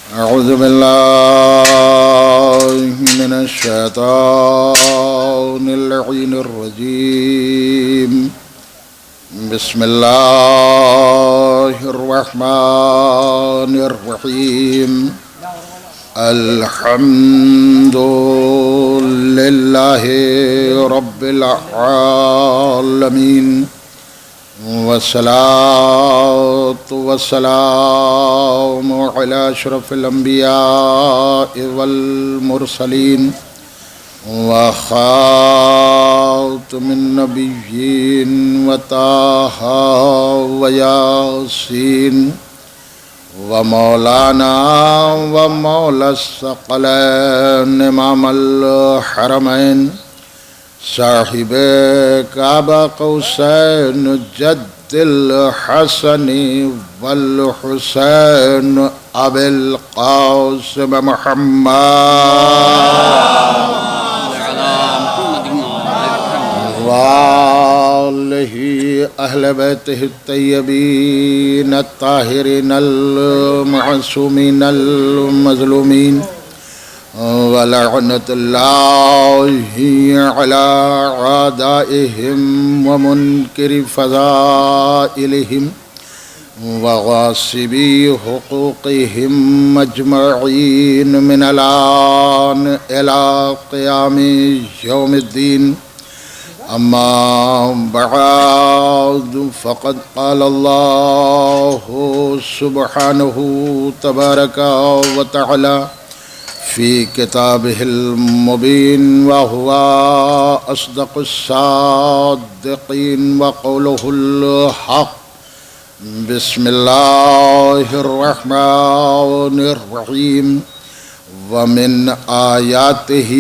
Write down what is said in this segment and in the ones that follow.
أعوذ بالله من الشيطان اللعين الرجيم. بسم الله الرحمن الرحيم. الحمد لله رب العالمين، والصلاة والسلام على أشرف الأنبياء والمرسلين وخاتم النبيين وطه وياسين ومولانا ومولى الثقلين إمام الحرمين صاحب کعبہ قوسین جد الحسن والحسین ابی القاسم محمد وآلہ اہل بیتہ الطیبین الطاہرین المعصومین المظلومین وَلَعْنَةُ اللَّهِ عَلَىٰ أَعْدَائِهِمْ وَمُنْكِرِ فَضَائِلِهِمْ وَغَاصِبِي حُقُوقِهِمْ أَجْمَعِينَ مِنَ الْآنِ إِلَىٰ قِيَامِ يَوْمِ الدِّينِ. أَمَّا بَعْدُ فَقَدْ قَالَ اللَّهُ سُبْحَانَهُ تَبَارَكَ وَتَعَالَى فی کتابہ المبین وہو اصدق الصادقین وقولہ الحق. بسم اللہ الرحمن الرحیم. ومن آیاتہ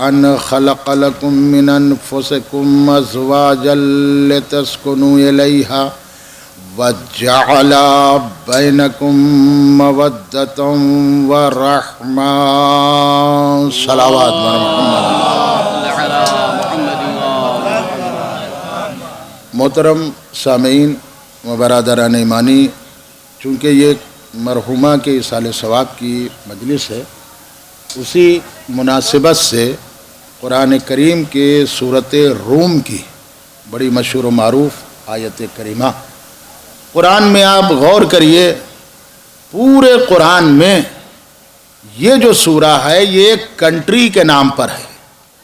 ان خلق لکم من انفسکم ازواجا لتسکنوا الیہا وَجَعَلَ بَيْنَكُمْ مَوَدَّةً وَرَحْمَةً. صلوات محمد. محترم سامعین و برادران ایمانی، چونکہ یہ مرحومہ کے ایصال ثواب کی مجلس ہے، اسی مناسبت سے قرآن کریم کے سورۃ روم کی بڑی مشہور و معروف آیت کریمہ، قرآن میں آپ غور کریے، پورے قرآن میں یہ جو سورہ ہے یہ ایک کنٹری کے نام پر ہے،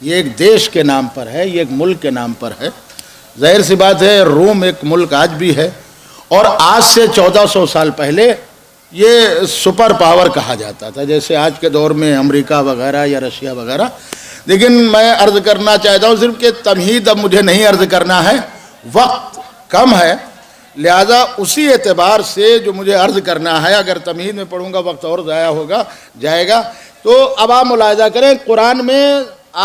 یہ ایک دیش کے نام پر ہے، یہ ایک ملک کے نام پر ہے. ظاہر سی بات ہے روم ایک ملک آج بھی ہے، اور آج سے 1400 سال پہلے یہ سپر پاور کہا جاتا تھا، جیسے آج کے دور میں امریکہ وغیرہ یا رشیا وغیرہ. لیکن میں عرض کرنا چاہتا ہوں صرف کہ تمہید اب مجھے نہیں عرض کرنا ہے، وقت کم ہے، لہذا اسی اعتبار سے جو مجھے عرض کرنا ہے، اگر تمہید میں پڑھوں گا وقت اور ضائع جائے گا. تو اب آپ ملاحظہ کریں، قرآن میں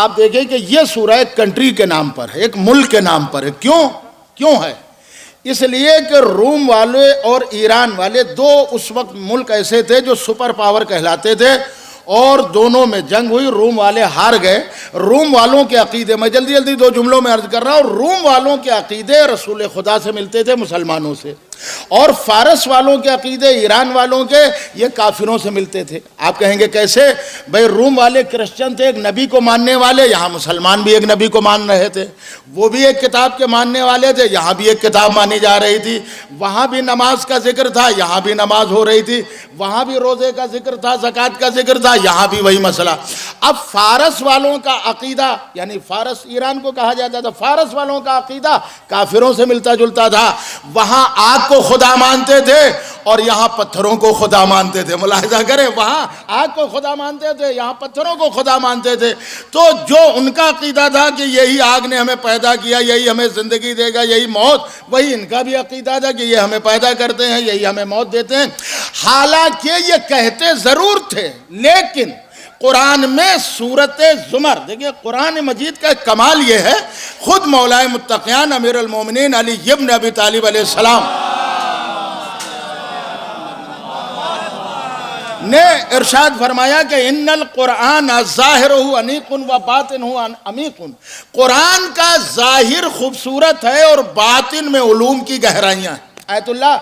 آپ دیکھیں کہ یہ سورہ ایک کنٹری کے نام پر ہے، ایک ملک کے نام پر ہے. کیوں ہے؟ اس لیے کہ روم والے اور ایران والے دو اس وقت ملک ایسے تھے جو سپر پاور کہلاتے تھے، اور دونوں میں جنگ ہوئی، روم والے ہار گئے. روم والوں کے عقیدے، میں جلدی دو جملوں میں عرض کر رہا ہوں، روم والوں کے عقیدے رسول خدا سے ملتے تھے، مسلمانوں سے، اور فارس والوں کے عقیدے، ایران والوں کے، یہ کافروں سے ملتے تھے. آپ کہیں گے کیسے؟ بھئی روم والے کرسچن تھے، ایک نبی کو ماننے والے، یہاں مسلمان بھی ایک نبی کو مان رہے تھے، وہ بھی ایک کتاب کے ماننے والے تھے، یہاں بھی ایک کتاب مانی جا رہی تھی، وہاں بھی نماز کا ذکر تھا، یہاں بھی نماز ہو رہی تھی، وہاں بھی روزے کا ذکر تھا، زکوٰۃ کا ذکر تھا، یہاں بھی وہی مسئلہ. اب فارس والوں کا عقیدہ، یعنی فارس ایران کو کہا جاتا تھا، فارس والوں کا عقیدہ کافروں سے ملتا جلتا تھا. وہاں آگ کو خدا مانتے تھے اور یہاں پتھروں کو خدا مانتے تھے. ملاحظہ کریں، وہاں آگ کو خدا مانتے تھے، یہاں پتھروں کو خدا مانتے تھے. تو جو ان کا عقیدہ تھا کہ یہی آگ نے ہمیں پیدا کیا، یہی ہمیں زندگی دے گا، یہی موت، وہی ان کا بھی عقیدہ تھا کہ یہ ہمیں پیدا کرتے ہیں، یہی ہمیں موت دیتے ہیں. حالانکہ یہ کہتے ضرور تھے، لیکن قرآن میں سورۃ زمر، دیکھیں قرآن مجید کا کمال یہ ہے، خود مولائے متقیان امیر المومنین علی ابن ابی طالب علیہ السلام نے ارشاد فرمایا کہ ان القرآن ظاہرہ انیق و باطنہ عمیق. قرآن کا ظاہر خوبصورت ہے اور باطن میں علوم کی گہرائیاں ہیں. آیت اللہ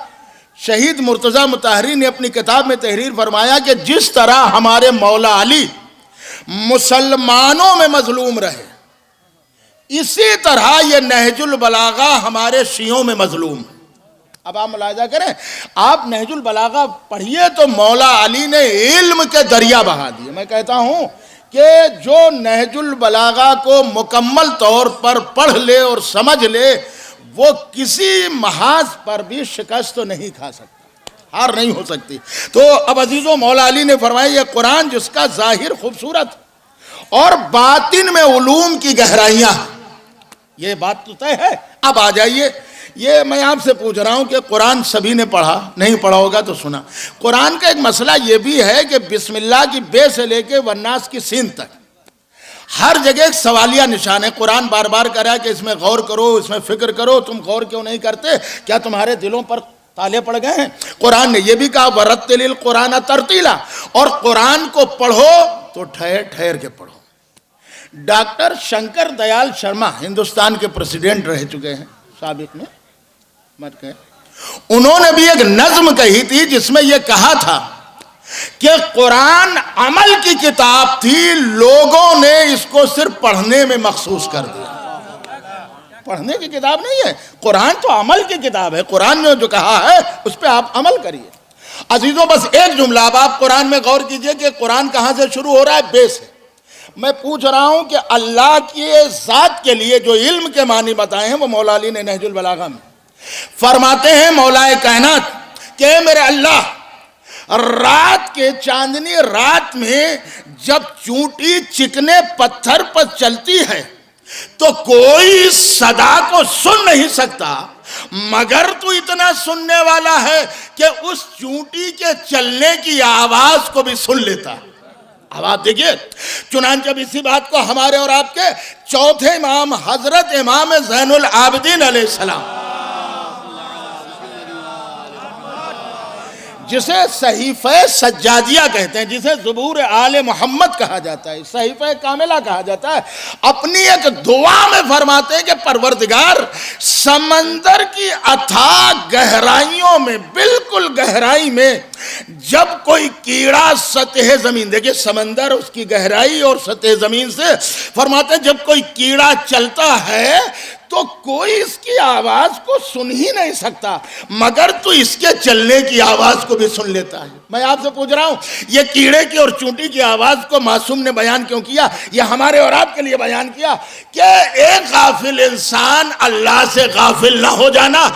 شہید مرتضی مطہری نے اپنی کتاب میں تحریر فرمایا کہ جس طرح ہمارے مولا علی مسلمانوں میں مظلوم رہے، اسی طرح یہ نہج البلاغہ ہمارے شیعوں میں مظلوم ہے۔ اب آپ ملاحظہ کریں، آپ نہج البلاغہ پڑھیے تو مولا علی نے علم کے دریا بہا دیے۔ میں کہتا ہوں کہ جو نہج البلاغہ کو مکمل طور پر پڑھ لے اور سمجھ لے، وہ کسی محاذ پر بھی شکست تو نہیں کھا سکتا، ہار نہیں ہو سکتی۔ تو اب عزیزوں، مولا علی نے فرمایا یہ قرآن جس کا ظاہر خوبصورت اور باطن میں علوم کی گہرائیاں، یہ بات تو طے ہے۔ اب آ جائیے، یہ میں آپ سے پوچھ رہا ہوں کہ قرآن سبھی نے پڑھا، نہیں پڑھا ہوگا تو سنا۔ قرآن کا ایک مسئلہ یہ بھی ہے کہ بسم اللہ کی بے سے لے کے والناس کی سین تک ہر جگہ ایک سوالیہ نشان ہے۔ قرآن بار بار کہہ رہا ہے کہ اس میں غور کرو، اس میں فکر کرو، تم غور کیوں نہیں کرتے؟ کیا تمہارے دلوں پر تالے پڑ گئے ہیں؟ قرآن نے یہ بھی کہا وَرَتِّلِ الْقُرْآنَ تَرْتِيلًا، اور قرآن کو پڑھو تو ٹھہر ٹھہر کے پڑھو۔ ڈاکٹر شنکر دیال شرما ہندوستان کے پریزیڈنٹ رہ چکے ہیں سابق میں، مت کہیں، انہوں نے بھی ایک نظم کہی تھی جس میں یہ کہا تھا کہ قرآن عمل کی کتاب تھی، لوگوں نے اس کو صرف پڑھنے میں مخصوص کر دیا۔ پڑھنے کی کتاب نہیں ہے، قرآن تو عمل کی کتاب ہے۔ قرآن نے جو کہا ہے اس پہ آپ عمل کریے۔ عزیزوں، بس ایک جملہ، اب آپ قرآن میں غور کیجئے کہ قرآن کہاں سے شروع ہو رہا ہے؟ بے سے۔ میں پوچھ رہا ہوں کہ اللہ کی ذات کے لیے جو علم کے معنی بتائے ہیں وہ مولا علی نے نہج البلاغہ میں فرماتے ہیں، مولا کائنات کہ میرے اللہ، رات کے چاندنی رات میں جب چونٹی چکنے پتھر پر چلتی ہے تو کوئی صدا کو سن نہیں سکتا، مگر تو اتنا سننے والا ہے کہ اس چونٹی کے چلنے کی آواز کو بھی سن لیتا ہے۔ اب آپ دیکھیے، چنانچہ اسی بات کو ہمارے اور آپ کے چوتھے امام حضرت امام زین العابدین علیہ السلام، جسے صحیفہ سجادیہ کہتے ہیں، جسے زبور آل محمد کہا جاتا ہے، صحیفہ کاملہ کہا جاتا ہے، اپنی ایک دعا میں فرماتے ہیں کہ پروردگار، سمندر کی اتھاہ گہرائیوں میں، بالکل گہرائی میں جب کوئی کیڑا سطح زمین، دیکھیں سمندر اس کی گہرائی اور سطح زمین سے، فرماتے ہیں جب کوئی کیڑا چلتا ہے تو کوئی اس کی آواز کو سن ہی نہیں سکتا، مگر تو اس کے چلنے کی آواز کو بھی سن لیتا ہے۔ میں آپ سے پوچھ رہا ہوں، یہ کیڑے کی اور چونٹی کی آواز کو معصوم نے بیان کیوں کیا؟ یہ ہمارے اور آپ کے لیے بیان کیا کہ ایک غافل انسان اللہ سے غافل نہ ہو جانا،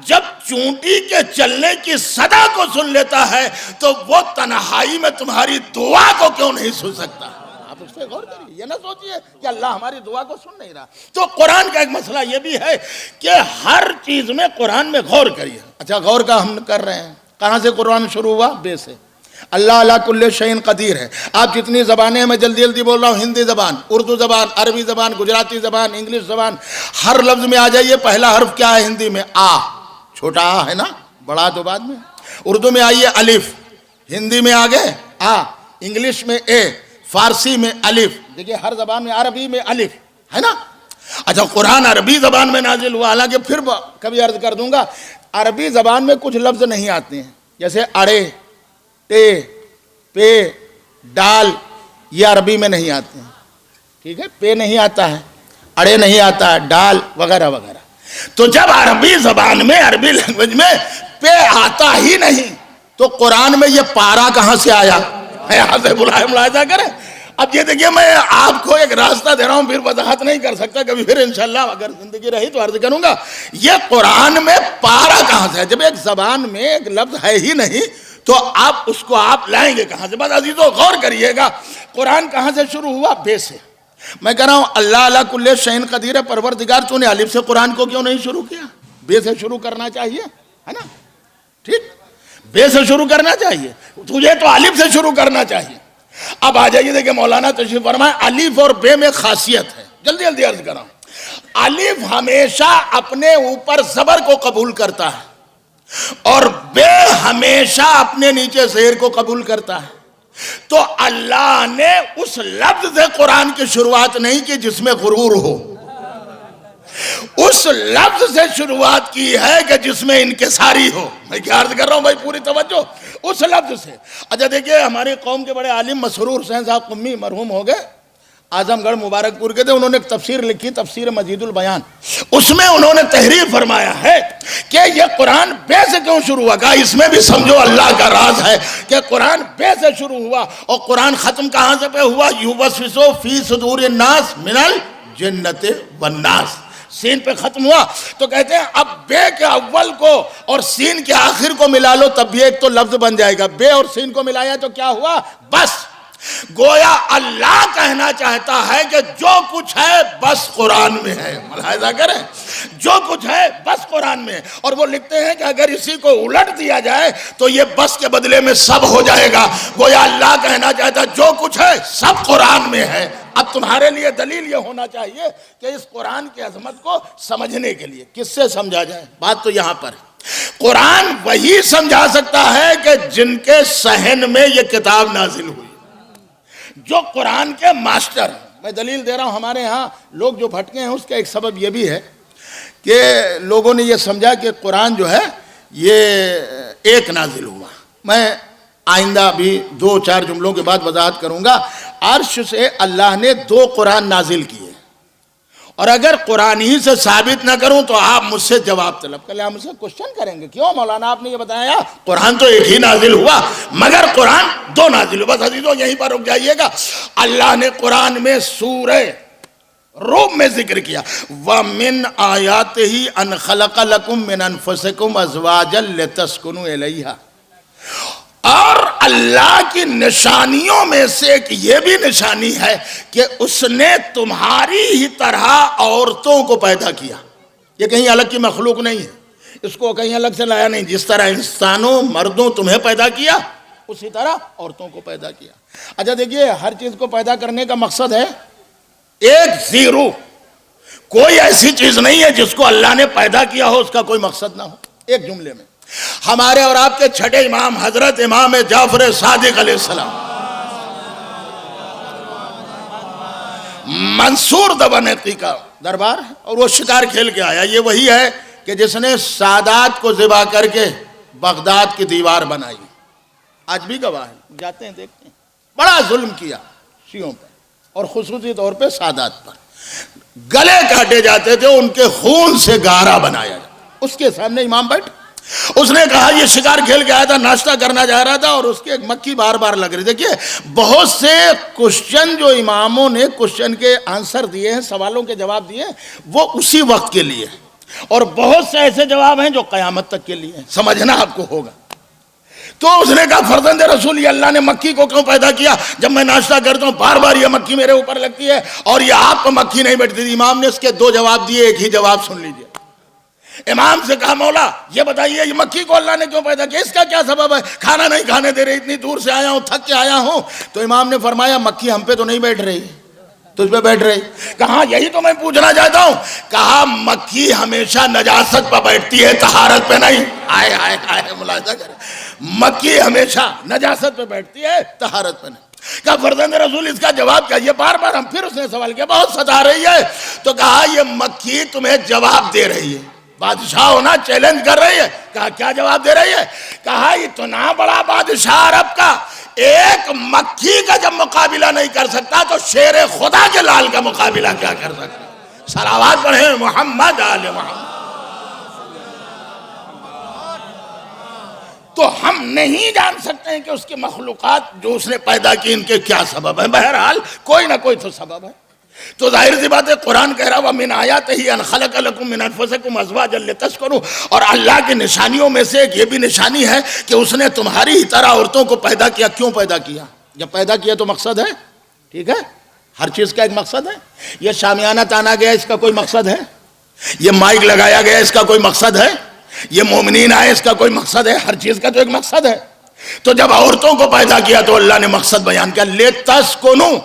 جب چونٹی کے چلنے کی صدا کو سن لیتا ہے تو وہ تنہائی میں تمہاری دعا کو کیوں نہیں سن سکتا؟ آپ اس پہ غور کریے، یہ نہ سوچئے کہ اللہ ہماری دعا کو سن نہیں رہا۔ تو قرآن کا ایک مسئلہ یہ بھی ہے کہ ہر چیز میں قرآن میں غور کریے۔ اچھا، غور کا ہم کر رہے ہیں، کہاں سے قرآن شروع ہوا؟ بے سے۔ اللہ علی کل شیء قدیر ہے۔ آپ جتنی زبانیں ہیں، میں جلدی جلدی بول رہا ہوں، ہندی زبان، اردو زبان، عربی زبان، گجراتی زبان، انگلش زبان، ہر لفظ میں آ جائیے، پہلا حرف کیا ہے ہندی میں؟ آ، چھوٹا آ ہے نا، بڑا تو بعد میں۔ اردو میں آئیے الف، ہندی میں آگے آ، انگلش میں اے، فارسی میں الف، دیکھیں ہر زبان میں، عربی میں الف ہے نا۔ اچھا، قرآن عربی زبان میں نازل ہوا، حالانکہ پھر کبھی عرض کر دوں گا، عربی زبان میں کچھ لفظ نہیں آتے ہیں، جیسے اڑے، ٹے، پے، ڈال، یہ عربی میں نہیں آتے ہیں، ٹھیک ہے؟ پے نہیں آتا ہے، اڑے نہیں آتا ہے، ڈال وغیرہ وغیرہ۔ تو جب عربی زبان میں، عربی لینگویج میں پے آتا ہی نہیں تو قرآن میں یہ پارا کہاں سے آیا؟ یہاں سے ملاحظہ کریں۔ اب یہ دیکھیے، میں آپ کو ایک راستہ دے رہا ہوں، پھر وضاحت نہیں کر سکتا، کبھی پھر انشاءاللہ اگر زندگی رہی تو عرض کروں گا۔ یہ قرآن میں پارا کہاں سے ہے؟ جب ایک زبان میں ایک لفظ ہے ہی نہیں تو آپ اس کو آپ لائیں گے کہاں سے؟ بس عزیزو غور کریے گا، قرآن کہاں سے شروع ہوا؟ بے سے۔ میں کہہ رہا ہوں اللہ علی کل شیء قدیر ہے، پروردگار تو نے الف سے قرآن کو کیوں نہیں شروع کیا؟ بے سے شروع کرنا چاہیے، ہے نا؟ ٹھیک، بے سے شروع کرنا چاہیے، تجھے تو الف سے شروع کرنا چاہیے۔ اب آ جائیے، دیکھیں مولانا تشریف فرمائے، الف اور بے میں خاصیت ہے، جلدی جلدی عرض کر رہا ہوں۔ الف ہمیشہ اپنے اوپر زبر کو قبول کرتا ہے اور بے ہمیشہ اپنے نیچے زیر کو قبول کرتا ہے۔ تو اللہ نے اس لفظ سے قرآن کی شروعات نہیں کی جس میں غرور ہو، اس لفظ سے شروعات کی ہے کہ جس میں انکساری ہو. میں کیا عرض کر رہا ہوں بھائی، پوری توجہ. اس لفظ سے. اچھا دیکھیے، ہماری قوم کے بڑے عالم مسرور حسین صاحب قمی مرحوم ہو گئے، اعظم گڑھ مبارک پور کے تھے. انہوں نے ایک تفسیر لکھی، تفسیر مجید البیان. اس میں انہوں نے تحریر فرمایا ہے کہ یہ قرآن بے سے کیوں شروع ہوا. کہا اس میں بھی سمجھو اللہ کا راز ہے کہ قرآن بے سے شروع ہوا. اور قرآن ختم کہاں سے پہ ہوا؟ یوبسوسو فی صدور الناس من الجنت والناس. سین پہ ختم ہوا. تو کہتے ہیں اب بے کے اول کو اور سین کے آخر کو ملا لو تب بھی ایک تو لفظ بن جائے گا. بے اور سین کو ملایا تو کیا ہوا؟ بس. گویا اللہ کہنا چاہتا ہے کہ جو کچھ ہے بس قرآن میں ہے. ملاحظہ کریں، جو کچھ ہے بس قرآن میں. اور وہ لکھتے ہیں کہ اگر اسی کو الٹ دیا جائے تو یہ بس کے بدلے میں سب ہو جائے گا. گویا اللہ کہنا چاہتا ہے جو کچھ ہے سب قرآن میں ہے. اب تمہارے لیے دلیل یہ ہونا چاہیے کہ اس قرآن کی عظمت کو سمجھنے کے لیے کس سے سمجھا جائے. بات تو یہاں پر ہے، قرآن وہی سمجھا سکتا ہے کہ جن کے صحن میں یہ کتاب نازل ہوئی، جو قرآن کے ماسٹر. میں دلیل دے رہا ہوں، ہمارے ہاں لوگ جو بھٹکے ہیں اس کا ایک سبب یہ بھی ہے کہ لوگوں نے یہ سمجھا کہ قرآن جو ہے یہ ایک نازل ہوا. میں آئندہ بھی 2-4 جملوں کے بعد وضاحت کروں گا. عرش سے اللہ نے 2 قرآن نازل کیے، اور اگر قرآن ہی سے ثابت نہ کروں تو آپ مجھ سے جواب طلب کر لیں، آپ مجھ سے کوشچن کریں گے کیوں مولانا آپ نے یہ بتایا قرآن تو ایک ہی نازل ہوا مگر قرآن 2 نازل ہوا. بس عزیزو یہیں پر رک جائیے گا. اللہ نے قرآن میں سورہ روم میں ذکر کیا وَمِنْ آیَاتِهِ أَنْ خَلَقَ لَكُم مِّنْ أَنفُسِكُمْ أَزْوَاجًا لِتَسْكُنُوا إِلَيْهَا. اور اللہ کی نشانیوں میں سے ایک یہ بھی نشانی ہے کہ اس نے تمہاری ہی طرح عورتوں کو پیدا کیا. یہ کہیں الگ کی مخلوق نہیں ہے، اس کو کہیں الگ سے لایا نہیں. جس طرح انسانوں مردوں تمہیں پیدا کیا اسی طرح عورتوں کو پیدا کیا. اچھا دیکھیے، ہر چیز کو پیدا کرنے کا مقصد ہے ایک زیرو. کوئی ایسی چیز نہیں ہے جس کو اللہ نے پیدا کیا ہو اس کا کوئی مقصد نہ ہو. ایک جملے میں ہمارے اور آپ کے چھٹے امام حضرت امام جعفر صادق علیہ السلام منصور دبنیتی کا دربار ہے اور وہ شکار کھیل کے آیا. یہ وہی ہے کہ جس نے سادات کو ذبح کر کے بغداد کی دیوار بنائی. آج بھی گواہ ہے، جاتے ہیں دیکھتے ہیں. بڑا ظلم کیا شیعوں پر اور خصوصی طور پہ سادات پر. گلے کاٹے جاتے تھے، ان کے خون سے گارا بنایا جاتا. اس کے سامنے امام بیٹھ، اس نے کہا یہ شکار کھیل کے آیا تھا، ناشتہ کرنا جا رہا تھا اور اس کی ایک مکھی بار بار لگ رہی. دیکھیے بہت سے کوشچن جو اماموں نے کوشچن کے آنسر دیے ہیں، سوالوں کے جواب دیے، وہ اسی وقت کے لیے، اور بہت سے ایسے جواب ہیں جو قیامت تک کے لیے. سمجھنا آپ کو ہوگا. تو اس نے کہا فرزند رسول یہ اللہ نے مکھی کو کیوں پیدا کیا؟ جب میں ناشتہ کرتا ہوں بار بار یہ مکھی میرے اوپر لگتی ہے اور یہ آپ کو مکھی نہیں بیٹھتی تھی. امام نے اس کے 2 جواب دیے، ایک ہی جواب سن لیجئے. امام سے کہا مولا یہ بتائیے یہ مکھی کو اللہ نے کیوں پیدا کیا، اس کا کیا سبب ہے؟ کھانا نہیں کھانے دے رہے، اتنی دور سے آیا ہوں، تھک کے آیا ہوں. تو امام نے فرمایا مکھی ہم پہ تو نہیں بیٹھ رہی، تجھ پہ بیٹھ رہی. کہا یہی تو میں پوچھنا چاہتا ہوں. کہا مکھی ہمیشہ نجاست پہ بیٹھتی ہے، طہارت پہ نہیں. آئے آئے آئے ملاحظہ کریں، مکھی ہمیشہ نجاست پہ بیٹھتی ہے، طہارت پہ نہیں. کہا فرزند رسول اس کا جواب کیا؟ یہ بار بار ہم پھر اس نے سوال کیا، بہت ستا رہی ہے. تو کہا یہ مکھی تمہیں جواب دے رہی ہے، بادشاہ ہونا چیلنج کر رہی ہے. کہا کیا جواب دے رہی ہے؟ کہا اتنا بڑا بادشاہ عرب کا ایک مکھی کا جب مقابلہ نہیں کر سکتا تو شیر خدا کے لال کا مقابلہ کیا کر سکتا. صلوات پڑھیں محمد آل محمد. تو ہم نہیں جان سکتے ہیں کہ اس کی مخلوقات جو اس نے پیدا کی ان کے کیا سبب ہیں. بہرحال کوئی نہ کوئی تو سبب ہے. تو ظاہر سی بات ہے قرآن کہہ رہا وَمِنْ آیَاتِهِ أَنْ خَلَقَ لَكُم مِّنْ أَنفُسِكُمْ أَزْوَاجًا لِتَسْكُنُوا. اور اللہ کی نشانیوں میں سے ایک یہ بھی نشانی ہے کہ اس نے تمہاری ہی طرح عورتوں کو پیدا کیا. کیوں پیدا کیا؟ جب پیدا کیا تو مقصد ہے، ٹھیک ہے، ہر چیز کا ایک مقصد ہے. یہ شامیانہ تانا گیا اس کا کوئی مقصد ہے، یہ مائک لگایا گیا اس کا کوئی مقصد ہے، یہ مومنین آئے اس کا کوئی مقصد ہے. ہر چیز کا تو ایک مقصد ہے. تو جب عورتوں کو پیدا کیا تو اللہ نے مقصد بیان کیا لِتَسْكُنُوا،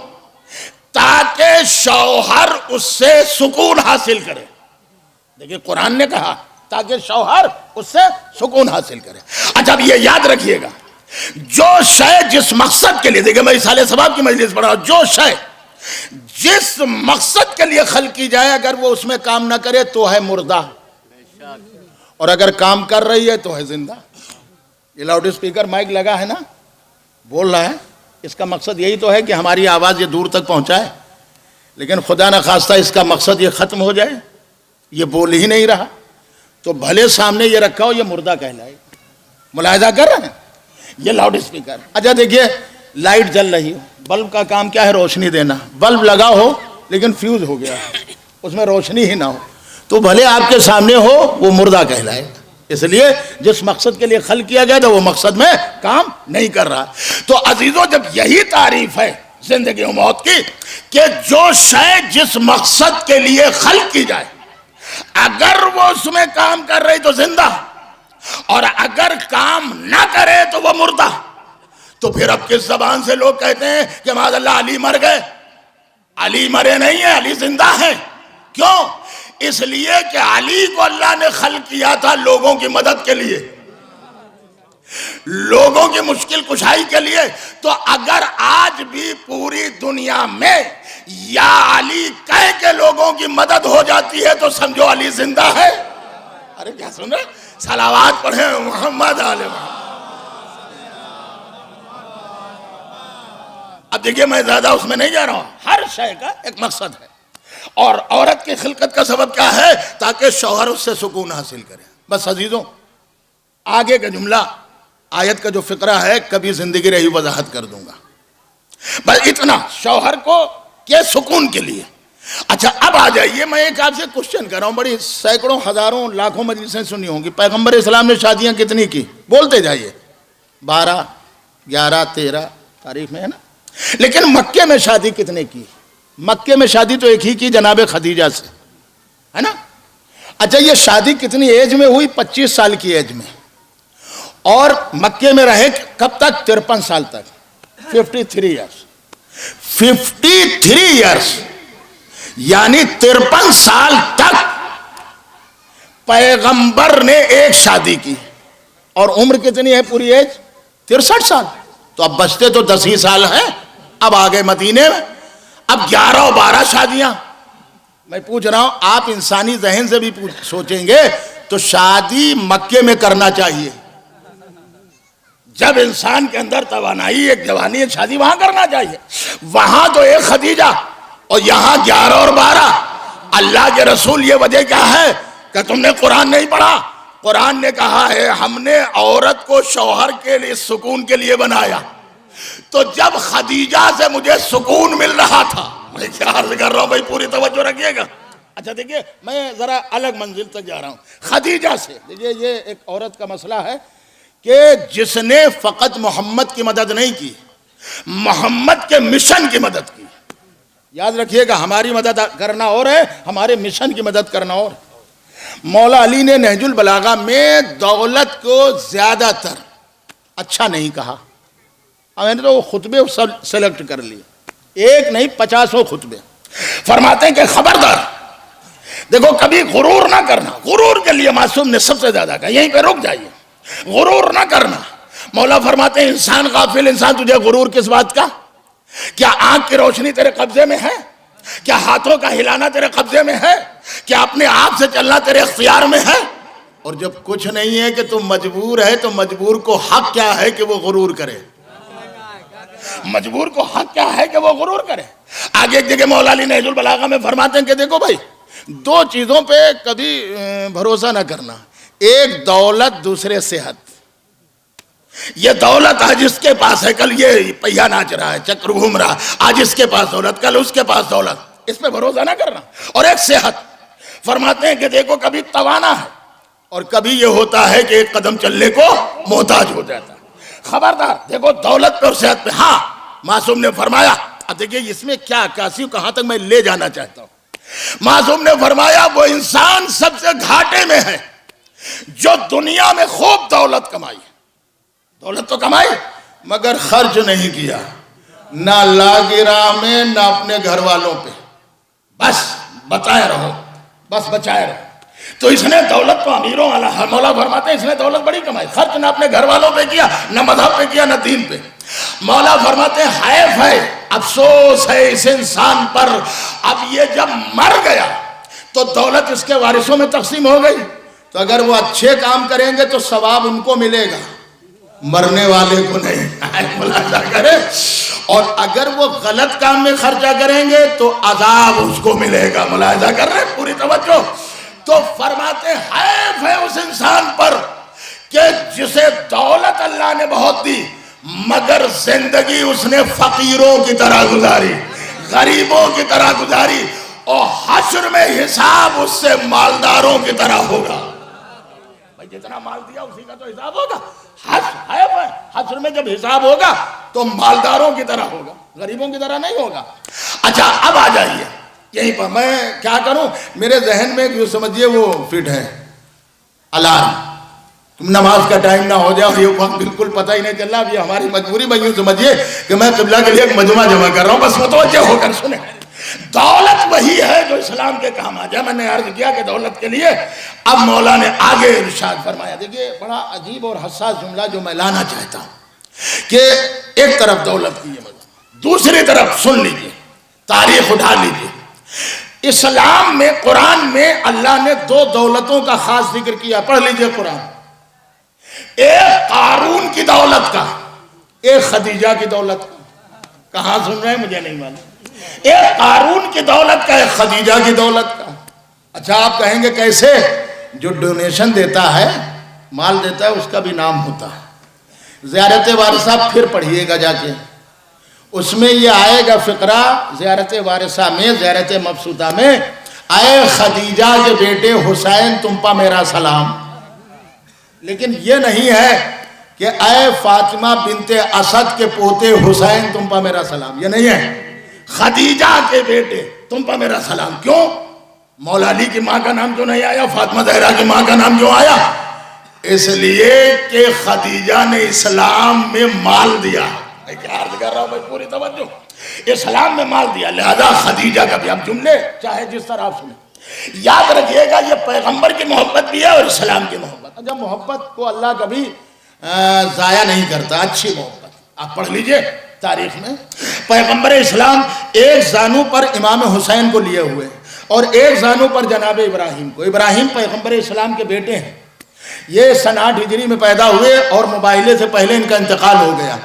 تاکہ شوہر اس سے سکون حاصل کرے. دیکھیں قرآن نے کہا تاکہ شوہر اس سے سکون حاصل کرے. اچھا اب یہ یاد رکھیے گا، جو شے جس مقصد کے لیے، دیکھیں میں اصالِ ثواب کی مجلس پڑھا ہوں، جو شے جس مقصد کے لیے خلق کی جائے اگر وہ اس میں کام نہ کرے تو ہے مردہ، اور اگر کام کر رہی ہے تو ہے زندہ۔ یہ لاؤڈ اسپیکر مائک لگا ہے نا، بول رہا ہے، اس کا مقصد یہی تو ہے کہ ہماری آواز یہ دور تک پہنچائے، لیکن خدا نہ خواستہ اس کا مقصد یہ ختم ہو جائے، یہ بول ہی نہیں رہا، تو بھلے سامنے یہ رکھا ہو یہ مردہ کہلائے۔ ملاحظہ کر رہے ہیں؟ یہ لاؤڈ اسپیکر۔ اچھا دیکھیے، لائٹ جل رہی ہو، بلب کا کام کیا ہے؟ روشنی دینا۔ بلب لگا ہو لیکن فیوز ہو گیا، اس میں روشنی ہی نہ ہو، تو بھلے آپ کے سامنے ہو وہ مردہ کہلائے۔ اس لیے جس مقصد کے لیے خلق کیا گیا تھا وہ مقصد میں کام نہیں کر رہا۔ تو عزیزو، جب یہی تعریف ہے زندگی و موت کی کہ جو شے جس مقصد کے لیے خلق کی جائے اگر وہ اس میں کام کر رہی تو زندہ، اور اگر کام نہ کرے تو وہ مردہ، تو پھر اب کس زبان سے لوگ کہتے ہیں کہ معاذ اللہ علی مر گئے؟ علی مرے نہیں ہیں، علی زندہ ہیں۔ کیوں؟ اس لیے کہ علی کو اللہ نے خلق کیا تھا لوگوں کی مدد کے لیے، لوگوں کی مشکل کشائی کے لیے۔ تو اگر آج بھی پوری دنیا میں یا علی کہہ کے لوگوں کی مدد ہو جاتی ہے تو سمجھو علی زندہ ہے۔ ارے کیا سن رہے؟ صلوات پڑھیں محمد علیہ محمد۔ اب دیکھیے، میں زیادہ اس میں نہیں جا رہا ہوں، ہر شے کا ایک مقصد ہے، اور عورت کی خلقت کا سبب کیا ہے؟ تاکہ شوہر اس سے سکون حاصل کرے۔ بس عزیزوں، آگے کا جملہ آیت کا جو فقرہ ہے کبھی زندگی رہی وضاحت کر دوں گا، بس اتنا شوہر کو کہ سکون کے لیے۔ اچھا اب آ جائیے، میں ایک آپ سے کوشچن کر رہا ہوں، بڑی سینکڑوں ہزاروں لاکھوں مجلسیں سنی ہوں گی، پیغمبر اسلام نے شادیاں کتنی کی؟ بولتے جائیے، 12 11 13 تاریخ میں ہے نا، لیکن مکے میں شادی کتنے کی؟ مکے میں شادی تو ایک ہی کی، جناب خدیجہ سے، ہے نا۔ اچھا یہ شادی کتنی ایج میں ہوئی؟ 25 سال کی ایج میں، اور مکے میں رہے کب تک؟ 53 سال تک، 53 ایئرس 53 ایئرس، یعنی 53 سال تک پیغمبر نے ایک شادی کی، اور عمر کتنی ہے پوری ایج؟ 63 سال۔ تو اب بچتے تو 10 ہی سال ہیں، اب آگئے مدینے میں، اب 11 اور 12 شادیاں۔ میں پوچھ رہا ہوں، آپ انسانی ذہن سے بھی سوچیں گے تو شادی مکے میں کرنا چاہیے، جب انسان کے اندر توانائی ایک جوانی ہے، شادی وہاں کرنا چاہیے۔ وہاں تو ایک خدیجہ اور یہاں 11 اور 12۔ اللہ کے رسول، یہ وجہ کیا ہے کہ تم نے قرآن نہیں پڑھا؟ قرآن نے کہا ہے ہم نے عورت کو شوہر کے لیے سکون کے لیے بنایا، تو جب خدیجہ سے مجھے سکون مل رہا تھا، میں کیا عرض کر رہا ہوں بھائی، پوری توجہ رکھیے گا۔ اچھا دیکھیے، میں ذرا الگ منزل تک جا رہا ہوں۔ خدیجہ سے دیکھیے، یہ ایک عورت کا مسئلہ ہے کہ جس نے فقط محمد کی مدد نہیں کی، محمد کے مشن کی مدد کی۔ یاد رکھیے گا، ہماری مدد کرنا اور ہے، ہمارے مشن کی مدد کرنا اور۔ مولا علی نے نہج البلاغہ میں دولت کو زیادہ تر اچھا نہیں کہا، میں نے تو وہ خطبے سلیکٹ کر لیے، ایک نہیں 50 خطبے۔ فرماتے ہیں کہ خبردار، دیکھو کبھی غرور نہ کرنا، غرور کے لیے معصوم نے سب سے زیادہ کہا، یہیں پہ رک جائیے، غرور نہ کرنا۔ مولا فرماتے ہیں انسان غافل انسان، تجھے غرور کس بات کا؟ کیا آنکھ کی روشنی تیرے قبضے میں ہے؟ کیا ہاتھوں کا ہلانا تیرے قبضے میں ہے؟ کیا اپنے آپ سے چلنا تیرے اختیار میں ہے؟ اور جب کچھ نہیں ہے کہ تم مجبور ہے، تو مجبور کو حق کیا ہے کہ وہ غرور کرے؟ مجبور کو حق کیا ہے کہ وہ غرور کرے؟ آگے ایک جگہ مولا علی نہج البلاغہ میں فرماتے ہیں کہ دیکھو بھائی، 2 چیزوں پہ کبھی بھروسہ نہ کرنا، ایک دولت، دوسرے صحت۔ یہ دولت آج اس کے پاس ہے، کل یہ پہیا ناچ رہا ہے، چکر گھوم رہا، آج اس کے پاس دولت، کل اس کے پاس دولت، اس پہ بھروسہ نہ کرنا۔ اور ایک صحت، فرماتے ہیں کہ دیکھو کبھی توانا ہے اور کبھی یہ ہوتا ہے کہ ایک قدم چلنے کو محتاج ہو جاتا ہے۔ خبردار، دیکھو دولت پہ اور صحت پہ۔ ہاں معصوم نے فرمایا، اب دیکھیے اس میں کیا عکاسی، کہاں تک میں لے جانا چاہتا ہوں۔ معصوم نے فرمایا وہ انسان سب سے گھاٹے میں ہے جو دنیا میں خوب دولت کمائی، دولت تو کمائی مگر خرچ نہیں کیا، نہ اللہ کی راہ میں نہ اپنے گھر والوں پہ، بس بتائے رہو، بس بچائے رہو۔ تو اس نے دولت تو امیروں والا، مولا فرماتے ہیں اس نے دولت بڑی کمائی، خرچ نہ اپنے گھر والوں پہ کیا، نہ مذہب پہ کیا، نہ دین پہ۔ مولا فرماتے ہیں حیف ہے، افسوس ہے اس انسان پر، اب یہ جب مر گیا تو دولت اس کے وارثوں میں تقسیم ہو گئی، تو اگر وہ اچھے کام کریں گے تو ثواب ان کو ملے گا، مرنے والے کو نہیں۔ ملاحظہ کرے، اور اگر وہ غلط کام میں خرچہ کریں گے تو عذاب اس کو ملے گا۔ ملاحظہ کر رہے پوری توجہ۔ تو فرماتے ہیں حیف ہے اس انسان پر کہ جسے دولت اللہ نے بہت دی مگر زندگی اس نے فقیروں کی طرح گزاری، غریبوں کی طرح گزاری، اور حشر میں حساب اس سے مالداروں کی طرح ہوگا۔ بھائی جتنا مال دیا اسی کا تو حساب ہوگا۔ حشر میں جب حساب ہوگا تو مالداروں کی طرح ہوگا، غریبوں کی طرح نہیں ہوگا۔ اچھا اب آ جائیے یہیں پر، میں کیا کروں، میرے ذہن میں جو سمجھیے وہ فٹ ہے الارم، تم نماز کا ٹائم نہ ہو جائے، یہ وقت بالکل پتہ ہی نہیں چل رہا۔ اب یہ ہماری مجبوری بھائیوں سمجھیے کہ میں قبلہ کے لیے ایک مجمع جمع کر رہا ہوں، بس متوجہ ہو کر سنیں۔ دولت وہی ہے جو اسلام کے کام آ جائے۔ میں نے عرض کیا کہ دولت کے لیے اب مولا نے آگے ارشاد فرمایا، دیکھیے بڑا عجیب اور حساس جملہ جو میں لانا چاہتا ہوں کہ ایک طرف دولت کی یہ مزہ، دوسری طرف سن لیجئے، تاریخ اٹھا لیجئے۔ اسلام میں، قرآن میں اللہ نے دو دولتوں کا خاص ذکر کیا، پڑھ لیجئے قرآن۔ ایک قارون کی دولت کا، ایک خدیجہ کی دولت کا۔ کہاں سن رہے ہیں مجھے نہیں معلوم۔ ایک قارون کی دولت کا، ایک خدیجہ کی دولت کا۔ اچھا آپ کہیں گے کیسے؟ جو ڈونیشن دیتا ہے، مال دیتا ہے، اس کا بھی نام ہوتا ہے۔ زیارت وارثہ پھر پڑھیے گا جا کے، اس میں یہ آئے گا فقرہ زیارت وارثہ میں، زیارت مبسوطہ میں، اے خدیجہ کے بیٹے حسین تم پا میرا سلام۔ لیکن یہ نہیں ہے کہ اے فاطمہ بنت اسد کے پوتے حسین تم پا میرا سلام، یہ نہیں ہے۔ خدیجہ کے بیٹے تم پا میرا سلام۔ کیوں؟ مولا علی کی ماں کا نام کیوں نہیں آیا؟ فاطمہ زہرا کی ماں کا نام کیوں آیا؟ اس لیے کہ خدیجہ نے اسلام میں مال دیا۔ میں کیا عرض کر رہا ہوں بھائی، پوری توجہ۔ اسلام میں مال دیا، لہذا خدیجہ کا بھی، اب جملے چاہے جس طرح آپ سنیں، یاد رکھیے گا یہ پیغمبر کی محبت بھی ہے اور اسلام کی محبت۔ جب محبت کو اللہ کبھی ضائع نہیں کرتا، اچھی محبت۔ آپ پڑھ لیجئے تاریخ میں، پیغمبر اسلام ایک زانو پر امام حسین کو لیے ہوئے اور ایک زانو پر جناب ابراہیم کو۔ ابراہیم پیغمبر اسلام کے بیٹے ہیں، یہ سن 8 ہجری میں پیدا ہوئے اور مباحلے سے پہلے ان کا انتقال ہو گیا،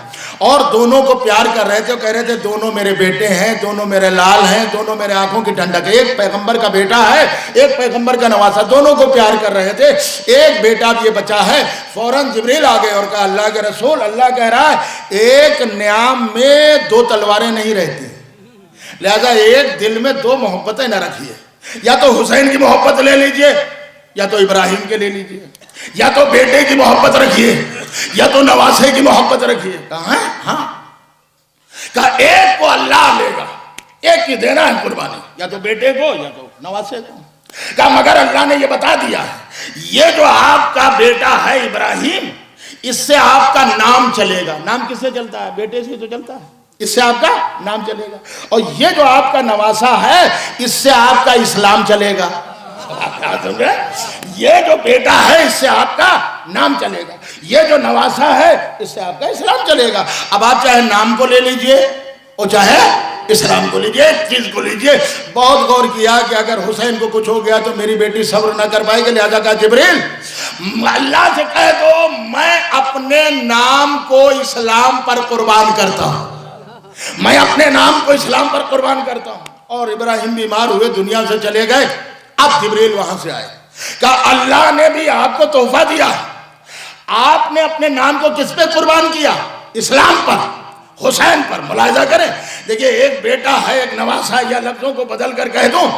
اور دونوں کو پیار کر رہے تھے، کہہ رہے تھے دونوں میرے بیٹے ہیں، دونوں میرے لال ہیں، دونوں میرے آنکھوں کی ٹھنڈک ہے۔ ایک پیغمبر کا بیٹا ہے، ایک پیغمبر کا نواسا، دونوں کو پیار کر رہے تھے۔ ایک بیٹا بھی یہ بچا ہے، فوراً جبریل آ گئے اور کہا اللہ کے رسول، اللہ کہہ رہا ہے ایک نیام میں 2 تلواریں نہیں رہتی، لہذا ایک دل میں 2 محبتیں نہ رکھیے، یا تو حسین کی محبت لے لیجئے یا تو ابراہیم کے لے لیجئے، یا تو بیٹے کی محبت رکھیے یا تو نواسے کی محبت رکھیے۔ کہا ہے؟ ہاں، کہا ایک کو اللہ لے گا، ایک کی دینا ہے قربانی، یا تو بیٹے کو یا تو نواسے کو۔ کہا مگر اللہ نے یہ بتا دیا ہے یہ جو آپ کا بیٹا ہے ابراہیم، اس سے آپ کا نام چلے گا۔ نام کس سے چلتا ہے؟ بیٹے سے تو چلتا ہے، اس سے آپ کا نام چلے گا۔ اور یہ جو آپ کا نواسا ہے، اس سے آپ کا اسلام چلے گا۔ یہ جو بیٹا ہے اس سے آپ کا نام چلے گا، یہ جو نواسا ہے اس سے آپ کا اسلام چلے گا۔ اب آپ چاہے نام کو لے لیجئے اور چاہے اسلام کو لیجئے، ایک چیز کو لیجئے۔ بہت غور کیا کہ اگر حسین کو کچھ ہو گیا تو میری بیٹی صبر نہ کر پائے گی، لہذا کہا جبریل اللہ سے کہہ دو میں اپنے نام کو اسلام پر قربان کرتا ہوں، میں اپنے نام کو اسلام پر قربان کرتا ہوں۔ اور ابراہیم بیمار ہوئے، دنیا سے چلے گئے۔ اب جبریل وہاں سے آئے، کہا اللہ نے بھی آپ کو تحفہ دیا، آپ نے اپنے نام کو کس پہ قربان کیا؟ اسلام پر، حسین پر۔ ملاحظہ کریں، دیکھیں ایک بیٹا ہے، ایک نواسا، یا لفظوں کو بدل کر کہہ دوں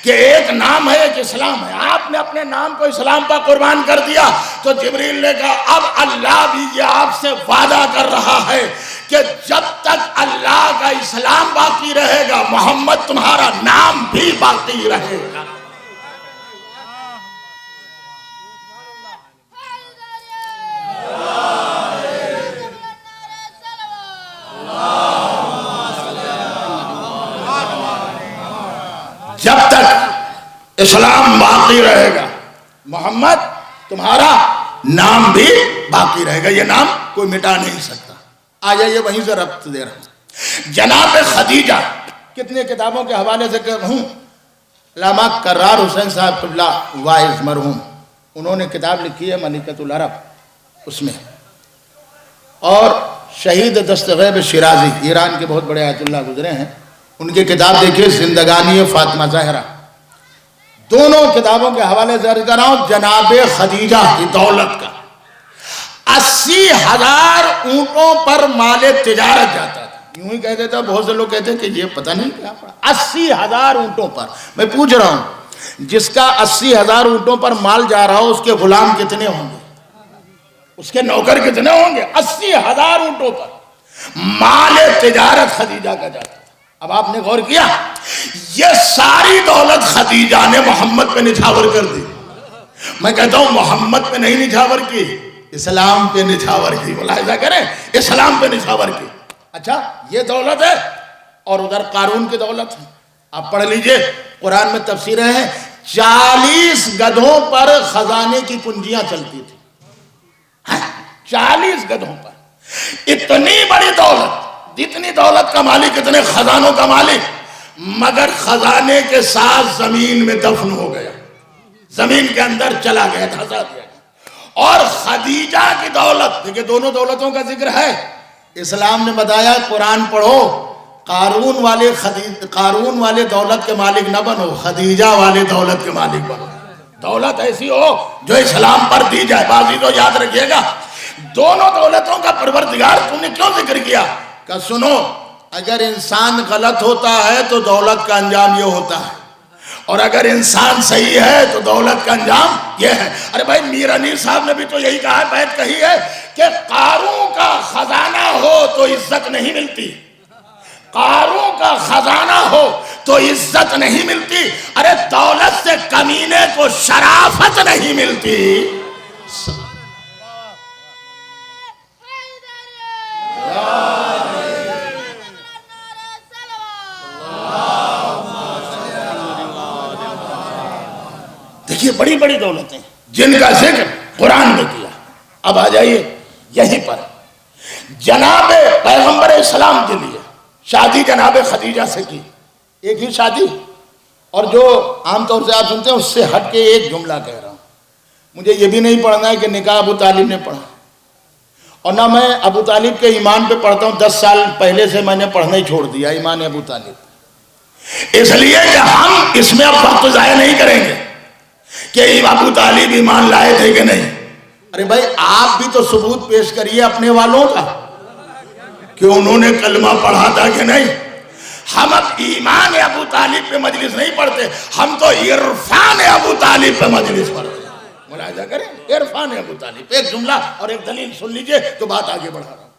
کہ ایک نام ہے، ایک اسلام ہے، آپ نے اپنے نام کو اسلام پر قربان کر دیا، تو جبریل نے کہا اب اللہ بھی یہ آپ سے وعدہ کر رہا ہے کہ جب تک اللہ کا اسلام باقی رہے گا محمد تمہارا نام بھی باقی رہے گا۔ جب تک اسلام باقی رہے گا محمد تمہارا نام بھی باقی رہے گا، یہ نام کوئی مٹا نہیں سکتا۔ آ جائیے وہیں سے ربط دے رہا ہوں. جناب خدیجہ کتنے کتابوں کے حوالے سے کہوں. علامہ کرار حسین صاحب قبلہ وائز مرحوم انہوں نے کتاب لکھی ہے ملکۃ العرب اس میں. اور شہید دستغیب شیرازی ایران کے بہت بڑے آیت اللہ گزرے ہیں, ان کی کتاب دیکھیے زندگانی فاطمہ زہرا. دونوں کتابوں کے حوالے سے عرض کر رہا ہوں. جناب خدیجہ کی دولت کا 80,000 اونٹوں پر مال تجارت جاتا تھا. یوں ہی کہتے تھے, بہت سے لوگ کہتے ہیں کہ یہ پتہ نہیں کیا پڑا. 80,000 اونٹوں پر. میں پوچھ رہا ہوں جس کا 80,000 اونٹوں پر مال جا رہا ہو اس کے غلام کتنے ہوں گے, اس کے نوکر کتنے ہوں گے؟ 80,000 اونٹوں پر مال تجارت خدیجہ کا جاتا تھا. اب آپ نے غور کیا, یہ ساری دولت خدیجہ نے محمد پہ نچھاور کر دی. میں کہتا ہوں محمد پہ نہیں نچھاور کی, اسلام پہ نچھاور کی. ملاحظہ کریں, اسلام پہ نچھاور کی. اچھا یہ دولت ہے, اور ادھر قارون کی دولت ہے. آپ پڑھ لیجئے قرآن میں تفسیریں ہیں. 40 گدھوں پر خزانے کی کنجیاں چلتی تھی. 40 گدھوں پر اتنی بڑی دولت, جتنی دولت کا مالک اتنے خزانوں کا مالک, مگر خزانے کے ساتھ زمین میں دفن ہو گیا, زمین کے اندر چلا گیا, دھسا دیا. اور خدیجہ کی دولت, دیکھیں دونوں دولتوں کا ذکر ہے. اسلام نے بتایا قرآن پڑھو, قارون والے دولت کے مالک نہ بنو, خدیجہ والے دولت کے مالک بنو. دولت ایسی ہو جو اسلام پر دی جائے. بازی تو یاد رکھیے گا, دونوں دولتوں کا پروردگار تم نے کیوں ذکر کیا؟ کہ سنو, اگر انسان غلط ہوتا ہے تو دولت کا انجام یہ ہوتا ہے, اور اگر انسان صحیح ہے تو دولت کا انجام یہ ہے. ارے بھائی میر انیر صاحب نے بھی تو یہی کہا ہے, بیت کہی ہے کہ قارون کا خزانہ ہو تو عزت نہیں ملتی, قارون کا خزانہ ہو تو عزت نہیں ملتی. ارے دولت سے کمینے کو شرافت نہیں ملتی. دیکھیے بڑی بڑی دولتیں جن کا ذکر قرآن نے کیا. اب آ جائیے یہیں پر, جناب پیغمبر اسلام کے لیے شادی جناب خدیجہ سے کی, ایک ہی شادی. اور جو عام طور سے آپ سنتے ہیں اس سے ہٹ کے ایک جملہ کہہ رہا ہوں. مجھے یہ بھی نہیں پڑھنا ہے کہ نکاح ابو طالب نے پڑھا, اور نہ میں ابو طالب کے ایمان پہ پڑھتا ہوں. 10 سال پہلے سے میں نے پڑھنا ہی چھوڑ دیا ایمان ابو طالب, اس لیے کہ ہم اس میں اب وقت ضائع نہیں کریں گے کہ ابو طالب ایمان لائے تھے کہ نہیں. ارے بھائی آپ بھی تو ثبوت پیش کریے اپنے والوں کا کہ انہوں نے کلمہ پڑھا تھا کہ نہیں. ہم اب ایمان ابو طالب پہ مجلس نہیں پڑھتے, ہم تو عرفان ابو طالب پہ مجلس پڑھتے. ملاحظہ کریں, عرفان ابو طالب. ایک جملہ اور ایک دلیل سن لیجئے تو بات آگے بڑھا رہا ہوں.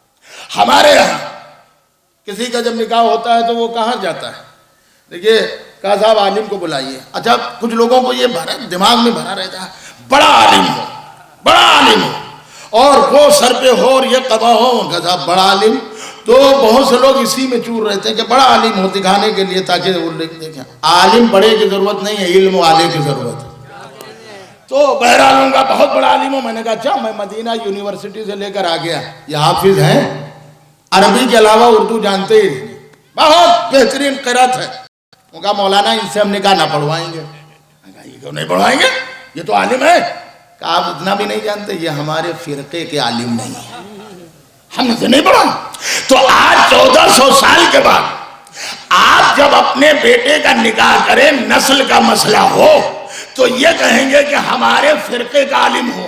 ہمارے یہاں کسی کا جب نکاح ہوتا ہے تو وہ کہاں جاتا ہے؟ دیکھیے کہا صاحب عالم کو بلائیے. اچھا کچھ لوگوں کو یہ دماغ میں بھرا رہتا ہے بڑا عالم ہو, بڑا عالم ہو, اور وہ سر پہ ہو اور یہ قضا ہو, کہا صاحب بڑا عالم. تو بہت سے لوگ اسی میں چور رہتے ہیں کہ بڑا عالم ہو دکھانے کے لیے, تاکہ وہ دیکھیں. عالم بڑے کی ضرورت نہیں ہے, علم والے کی ضرورت ہے. تو بہرحال ہوں گا بہت بڑا عالم ہوں. میں نے کہا اچھا, میں مدینہ یونیورسٹی سے لے کر آ گیا, یہ حافظ ہیں, عربی کے علاوہ اردو جانتے ہی نہیں, بہت بہترین قرأت ہے. ان کا مولانا ان سے ہم نکاح نہ پڑھوائیں گے. یہ کیوں نہیں پڑھوائیں گے, یہ تو عالم ہے. کہ آپ اتنا بھی نہیں جانتے, یہ ہمارے فرقے کے عالم نہیں ہیں, ہم اسے نہیں پڑھا. تو آج 1400 سال کے بعد آپ جب اپنے بیٹے کا نکاح کریں, نسل کا مسئلہ ہو, تو یہ کہیں گے کہ ہمارے فرقے کا عالم ہو.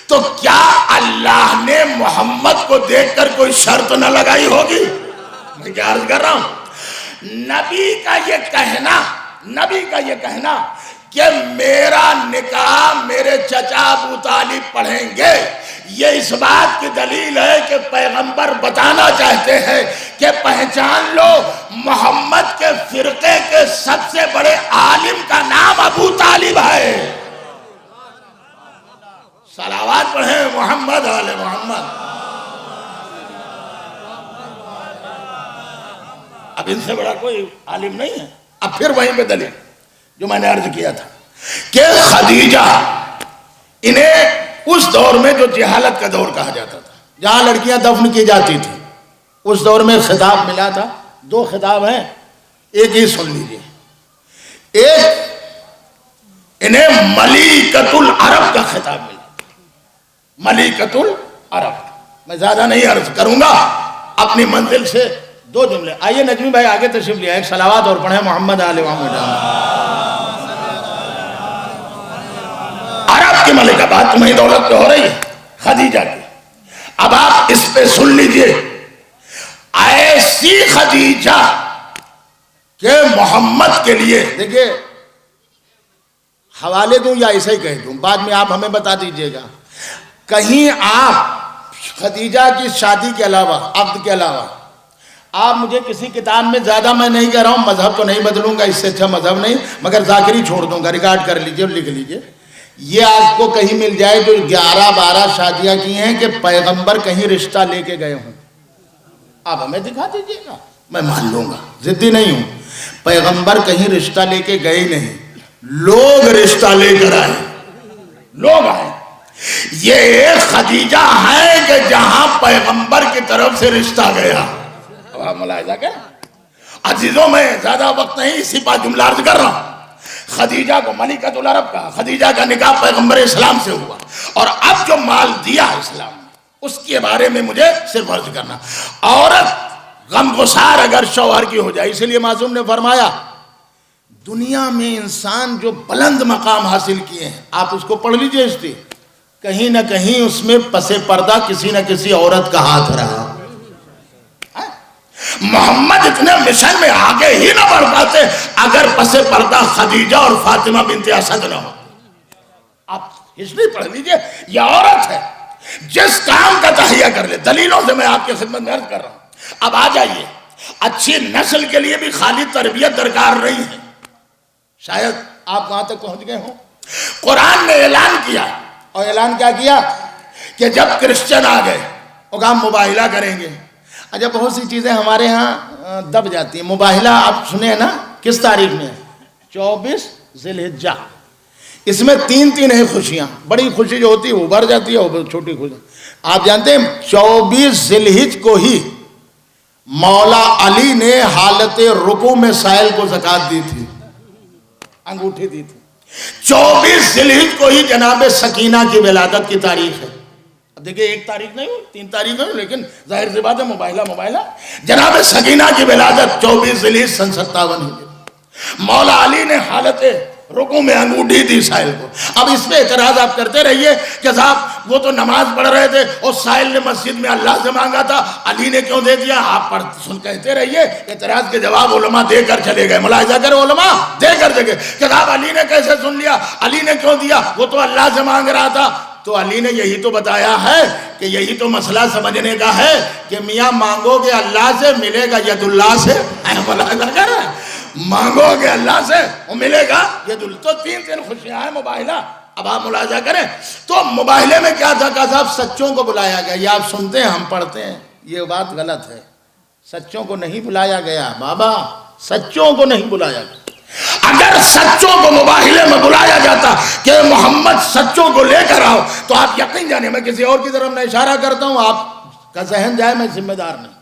تو کیا اللہ نے محمد کو دیکھ کر کوئی شرط نہ لگائی ہوگی؟ میں کیا عرض کر رہا ہوں, نبی کا یہ کہنا کہ میرا نکاح میرے چچا ابو طالب پڑھیں گے, یہ اس بات کی دلیل ہے کہ پیغمبر بتانا چاہتے ہیں کہ پہچان لو محمد کے فرقے کے سب سے بڑے عالم کا نام ابو طالب ہے. صلوات پڑھیں محمد علیہ محمد. اب ان سے بڑا کوئی عالم نہیں ہے. اب پھر وہیں پہ دلیل جو میں نے عرض کیا تھا کہ خدیجہ, انہیں اس دور میں جو جہالت کا دور کہا جاتا تھا, جہاں لڑکیاں دفن کی جاتی تھی, اس دور میں خطاب ملا تھا، 2 خطاب ہیں، ایک ہی سن لیجئے۔ ایک انہیں ملیکۃ العرب کا خطاب ملا، ملیکۃ العرب۔ میں زیادہ نہیں عرض کروں گا، اپنی منزل سے 2 جملے۔ آئیے نجمی بھائی آگے تشریف لے، ایک صلوات اور پڑھیں محمد آل محمد۔ عرب کی ملکہ، بات تمہیں دولت پہ ہو رہی ہے، خدیجہ کی۔ اب آپ اس پہ سن لیجئے، ایسی خدیجہ کہ محمد کے لیے، دیکھئے حوالے دوں یا ایسے ہی کہہ دوں، بعد میں آپ ہمیں بتا دیجئے گا، کہیں آپ خدیجہ کی شادی کے علاوہ، عقد کے علاوہ، آپ مجھے کسی کتاب میں، زیادہ میں نہیں کہہ رہا ہوں، مذہب تو نہیں بدلوں گا، اس سے اچھا مذہب نہیں، مگر ذاکری چھوڑ دوں گا، ریکارڈ کر لیجئے اور لکھ لیجئے، یہ آپ کو کہیں مل جائے جو 11-12 شادیاں کی ہیں کہ پیغمبر کہیں رشتہ لے کے گئے ہوں، آپ ہمیں دکھا دیجئے گا، میں مان لوں گا، ضدی نہیں ہوں۔ پیغمبر کہیں رشتہ لے کے گئے نہیں، لوگ رشتہ لے کر آئے، لوگ آئے۔ یہ ایک خدیجہ ہے کہ جہاں پیغمبر کی طرف سے رشتہ گیا۔ اب آپ ملاحظہ کریں عزیزوں، میں زیادہ وقت نہیں، اسی پاس جملہ عرض کر رہا ہوں۔ خدیجہ کو ملکۃ العرب کا، خدیجہ کا نکاح پیغمبر اسلام سے ہوا، اور اب جو مال دیا اسلام نے اس کے بارے میں مجھے صرف عرض کرنا۔ عورت غمگسار اگر شوہر کی ہو جائے، اس لیے معصوم نے فرمایا دنیا میں انسان جو بلند مقام حاصل کیے ہیں، آپ اس کو پڑھ لیجئے، اس لیے کہیں نہ کہیں اس میں پس پردہ کسی نہ کسی عورت کا ہاتھ رہا۔ محمد اتنے مشن میں آگے ہی نہ بڑھ پاتے اگر پس پردہ خدیجہ اور فاطمہ بنت اسد نہ ہو۔ آپ ہسٹری پڑھ لیجئے، یہ عورت ہے جس کام کا تہیہ کر لے، دلیلوں سے میں آپ کی خدمت میں عرض کر رہا ہوں۔ اب آ جائیے، اچھی نسل کے لیے بھی خالی تربیت درکار نہیں ہے، شاید آپ وہاں تک پہنچ گئے ہوں۔ قرآن نے اعلان کیا، اور اعلان کیا کیا کہ جب کرسچن آ گئے وہ کہا مباہلہ کریں گے۔ اچھا، بہت سی چیزیں ہمارے ہاں دب جاتی ہیں۔ مباہلہ آپ سنیں نا، کس تاریخ میں؟ 24 ذی الحجہ۔ اس میں 3 ہیں خوشیاں، بڑی خوشی جو ہوتی ہے وہ بڑھ جاتی ہے، اور چھوٹی خوشی آپ جانتے ہیں 24 ذی الحجہ کو ہی مولا علی نے حالت رکوع میں سائل کو زکوٰۃ دی تھی، انگوٹھی دی تھی۔ 24 ذی الحجہ کو ہی جناب سکینہ کی ولادت کی تاریخ ہے۔ اب دیکھیں 1 تاریخ نہیں ہوئی، 3 تاریخ ہے، لیکن ظاہر سی بات ہے مباہلہ۔ جناب سکینہ کی ولادت 24 ذی الحجہ سن 57 ہجری۔ مولا علی نے حالت رکوع میں انگوٹھی دی سائل کو۔ اب اس پہ اعتراض آپ کرتے رہیے کہ صاحب وہ تو نماز پڑھ رہے تھے اور سائل نے مسجد میں اللہ سے مانگا تھا، علی نے کیوں دے دیا؟ آپ کہتے رہیے، اعتراض کے جواب علماء دے کر چلے گئے۔ ملاحظہ کرو، علماء دے کر چلے گئے کہ صاحب علی نے کیسے سن لیا، علی نے کیوں دیا؟ وہ تو اللہ سے مانگ رہا تھا۔ تو علی نے یہی تو بتایا ہے کہ یہی تو مسئلہ سمجھنے کا ہے کہ میاں مانگو گے اللہ سے، ملے گا ید اللہ سے۔ ملاحظہ کر رہے ہیں، مانگو گے اللہ سے وہ ملے گا ید اللہ۔ تو 3 خوشیاں ہیں مباہلہ۔ اب آپ ملاحظہ کریں تو مباہلے میں کیا تھا کہ صاحب سچوں کو بلایا گیا۔ یہ آپ سنتے ہیں، ہم پڑھتے ہیں، یہ بات غلط ہے، سچوں کو نہیں بلایا گیا بابا، سچوں کو نہیں بلایا گیا۔ اگر سچوں کو مباہلے میں بلایا جاتا کہ محمد سچوں کو لے کر آؤ، تو آپ یقین جانے، میں کسی اور کی طرف نہ اشارہ کرتا ہوں، آپ کا ذہن جائے، میں ذمہ دار نہیں۔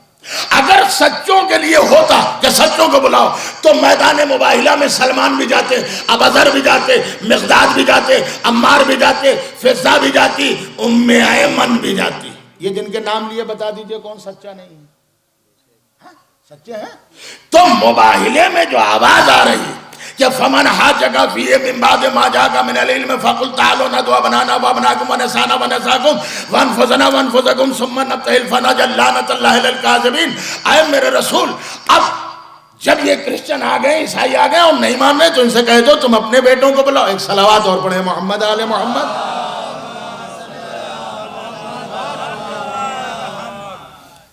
اگر سچوں کے لیے ہوتا کہ سچوں کو بلاؤ تو میدان مباہلہ میں سلمان بھی جاتے، ابوذر بھی جاتے، مقداد بھی جاتے، عمار بھی جاتے، فضہ بھی جاتی، ام ایمن بھی جاتی۔ یہ جن کے نام لیے بتا دیجئے کون سچا نہیں ہے؟ سچے ہیں؟ تو مباہلے میں جو آواز آ رہی کہ فمن حاجک فیہ من بعد ما جاءک من العلم فقل تعالوا ندعو ابناءنا وابناءکم ونساءنا ونساءکم وانفسنا وانفسکم ثم نبتہل فنجعل لعنۃ اللہ علی الکاذبین۔ اے میرے رسول، اب جب یہ کرسچن آ گئے، عیسائی آ گئے اور نہیں مان رہے تو ان سے کہہ دو تم اپنے بیٹوں کو بلاؤ۔ ایک صلوات اور پڑھیں محمد آل محمد۔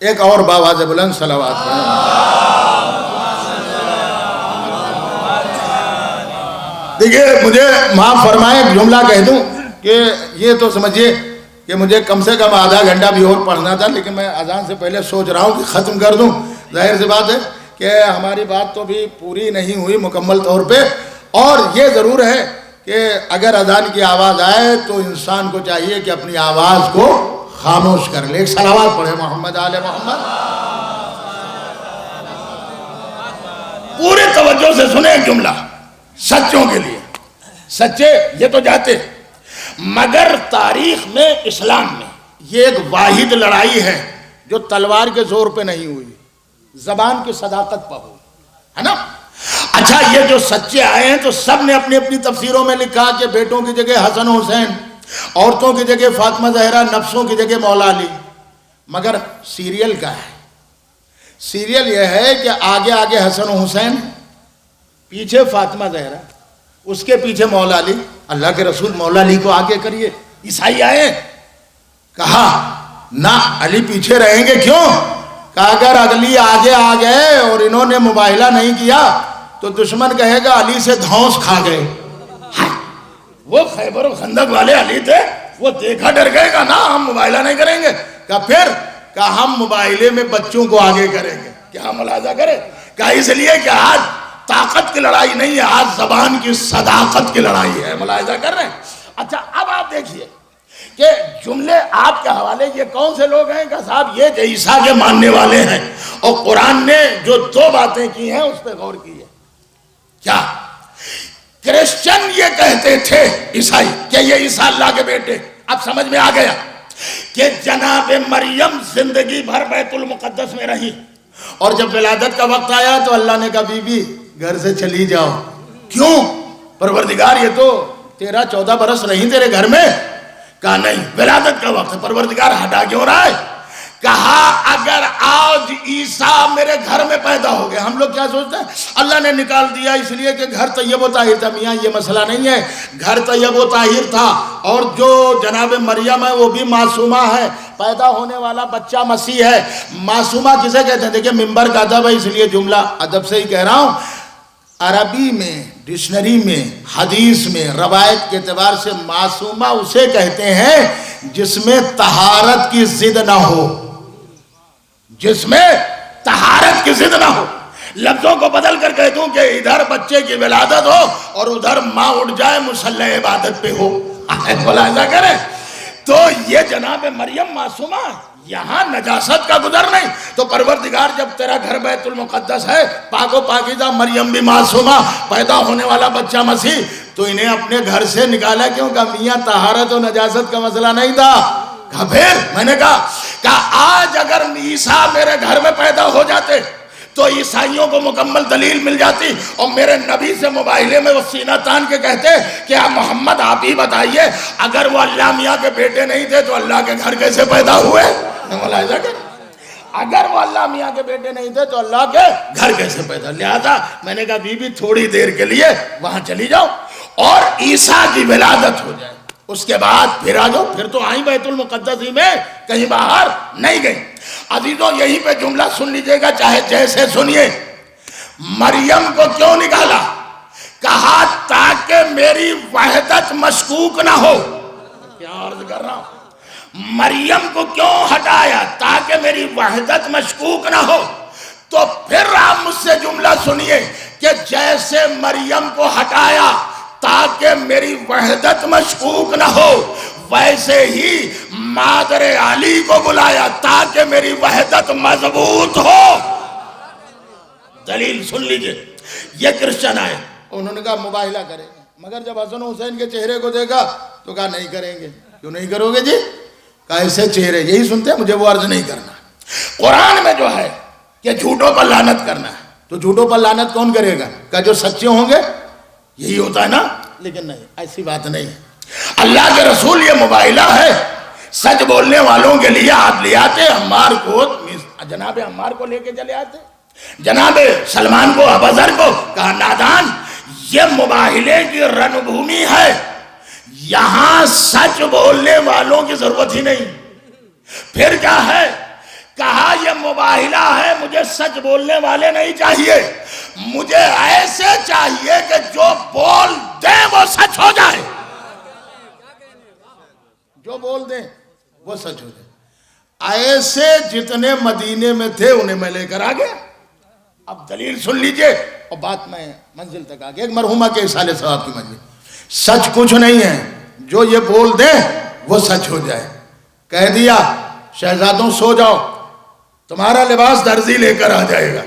ایک اور باواز بلند صلوات پڑھیں۔ دیکھیے مجھے معاف فرمائیں، ایک جملہ کہہ دوں کہ یہ تو سمجھیے کہ مجھے کم سے کم آدھا گھنٹہ بھی اور پڑھنا تھا، لیکن میں اذان سے پہلے سوچ رہا ہوں کہ ختم کر دوں۔ ظاہر سی بات ہے کہ ہماری بات تو بھی پوری نہیں ہوئی مکمل طور پہ، اور یہ ضرور ہے کہ اگر اذان کی آواز آئے تو انسان کو چاہیے کہ اپنی آواز کو خاموش کر لے۔ ایک صلوات پڑھے محمد آل محمد۔ توجہ سے سنیں ایک جملہ سچوں کے لیے. سچے یہ تو جاتے، مگر تاریخ میں اسلام میں یہ ایک واحد لڑائی ہے جو تلوار کے زور پہ نہیں ہوئی، زبان کی صداقت پر ہو، ہے نا. اچھا یہ جو سچے آئے ہیں تو سب نے اپنی اپنی تفسیروں میں لکھا کہ بیٹوں کی جگہ حسن حسین، عورتوں کی جگہ فاطمہ زہرا، نفسوں کی جگہ مولا علی. مگر سیریل کا ہے، سیریل یہ ہے کہ آگے آگے حسن حسین، پیچھے فاطمہ زہرا، اس کے پیچھے مولا علی. اللہ کے رسول مولا علی کو آگے کریے. عیسائی آئے، کہا نہ علی پیچھے رہیں گے. کیوں؟ کہا اگر علی آگے آ گئے اور انہوں نے مباہلہ نہیں کیا تو دشمن کہے گا علی سے دھونس کھا گئے. وہ خیبر و خندق والے علی تھے، وہ دیکھا ڈر گئے گا نا ہم مباہلہ نہیں کریں گے. کہا پھر؟ کہا ہم مباہلے میں بچوں کو آگے کریں گے. کیا ملاحظہ کریں؟ کہا اس لیے کہ آج طاقت کی لڑائی نہیں ہے، آج زبان کی صداقت کی لڑائی ہے. ملاحظہ کر رہے ہیں؟ اچھا اب آپ دیکھیے کہ جملے آپ کے حوالے یہ کون سے لوگ ہیں کہ صاحب یہ عیسیٰ کے ماننے والے ہیں، اور قرآن نے جو دو باتیں کی ہیں اس پہ غور کیے. کیا کرسچن یہ کہتے تھے عیسائی کہ یہ عیسیٰ اللہ کے بیٹے. اب سمجھ میں آ گیا کہ جناب مریم زندگی بھر بیت المقدس میں رہی، اور جب ولادت کا وقت آیا تو اللہ نے کہا بی بی گھر سے چلی جاؤ. کیوں؟ پروردگار یہ تو 13-14 برس رہی تیرے گھر میں. کہا نہیں، ولادت کا وقت ہے، پروردگار ہٹا کیوں رہا ہے؟ کہا اگر آج عیسیٰ میرے گھر میں پیدا ہو گئے، ہم لوگ کیا سوچتے ہیں اللہ نے نکال دیا اس لیے کہ گھر طیب و طاہر تھا. میاں یہ مسئلہ نہیں ہے، گھر طیب و طاہر تھا، اور جو جناب مریم ہے وہ بھی معصومہ ہے، پیدا ہونے والا بچہ مسیح ہے. معصومہ کسے کہتے ہیں؟ دیکھیں ممبر کا ادب ہے اس لیے جملہ ادب سے ہی کہہ رہا ہوں. عربی میں، ڈکشنری میں، حدیث میں، روایت کے اعتبار سے معصومہ اسے کہتے ہیں جس میں طہارت کی ضد نہ ہو، جس میں طہارت کی ضد نہ ہو. لفظوں کو بدل کر کہہ دوں کہ ادھر بچے کی ولادت ہو اور ادھر ماں اٹھ جائے مصلی عبادت پہ ہو. ملاحظہ کریں تو یہ جناب مریم معصومہ، یہاں نجاست کا گزر نہیں. تو پروردگار جب تیرا گھر بیت المقدس ہے، پاک و پاکیزہ، مریم بھی معصومہ، پیدا ہونے والا بچہ مسیح، تو انہیں اپنے گھر سے نکالا کیوں؟ کہ میاں طہارت و نجاست کا مسئلہ نہیں تھا. کہا پھر؟ میں نے کہا آج اگر عیسیٰ میرے گھر میں پیدا ہو جاتے تو عیسائیوں کو مکمل دلیل مل جاتی، اور میرے نبی سے مباہلے میں وہ سینہ تان کے کہتے کہ آپ محمد آپ ہی بتائیے اگر وہ اللہ میاں کے بیٹے نہیں تھے تو اللہ کے گھر کیسے پیدا ہوئے؟ ملاحظہ کر، اگر وہ اللہ میاں کے بیٹے نہیں تھے تو اللہ کے گھر کیسے پیدا؟ لہذا میں نے کہا بی بی تھوڑی دیر کے لیے وہاں چلی جاؤ اور عیسیٰ کی ولادت ہو جائے، اس کے بعد پھر آ جاؤ. پھر تو آئیں بیت المقدس ہی میں، کہیں باہر نہیں گئی. عزیزوں یہیں پہ جملہ سن لیجئے گا چاہے جیسے سنیے. مریم کو کیوں نکالا؟ کہا تاکہ میری وحدت مشکوک نہ ہو. کیا عرض کر رہا ہوں؟ مریم کو کیوں ہٹایا؟ تاکہ میری وحدت مشکوک نہ ہو. تو پھر آپ مجھ سے جملہ سنیے کہ جیسے مریم کو ہٹایا تاکہ میری وحدت مشکوک نہ ہو، ویسے ہی مادر علی کو بلایا تاکہ میری وحدت مضبوط ہو. دلیل سن لیجئے. یہ کرسچن آئے، انہوں نے کہا مباہلہ کریں گے، مگر جب حسن حسین کے چہرے کو دیکھا تو کہا نہیں کریں گے. کیوں نہیں کرو گے جی؟ کہا ایسے چہرے یہی سنتے ہیں، مجھے وہ عرض نہیں کرنا. قرآن میں جو ہے کہ جھوٹوں پر لعنت کرنا ہے، تو جھوٹوں پر لعنت کون کرے گا؟ کہ جو سچے ہوں گے، یہی ہوتا ہے نا. لیکن نہیں، ایسی بات نہیں ہے. اللہ کے رسول یہ مباہلہ ہے، سچ بولنے والوں کے لیے آپ لے آتے. عمار کو، جناب عمار کو لے کے چلے آتے، جناب سلمان کو، ابوذر کو. کہا نادان، یہ مباہلے کی رن بھومی ہے، یہاں سچ بولنے والوں کی ضرورت ہی نہیں. پھر کیا ہے؟ کہا یہ مباہلہ ہے، مجھے سچ بولنے والے نہیں چاہیے، مجھے ایسے چاہیے کہ جو بول دیں وہ سچ ہو جائے. جو بول دیں وہ سچ ہو جائے. ایسے جتنے مدینے میں تھے انہیں میں لے کر آ گیا. اب دلیل سن لیجئے اور بات میں منزل تک آ گیا. ایک مرحومہ کے اصالِ ثواب کی منزل. سچ کچھ نہیں ہے، جو یہ بول دیں وہ سچ ہو جائے. کہہ دیا شہزادوں سو جاؤ، تمہارا لباس درزی لے کر آ جائے گا.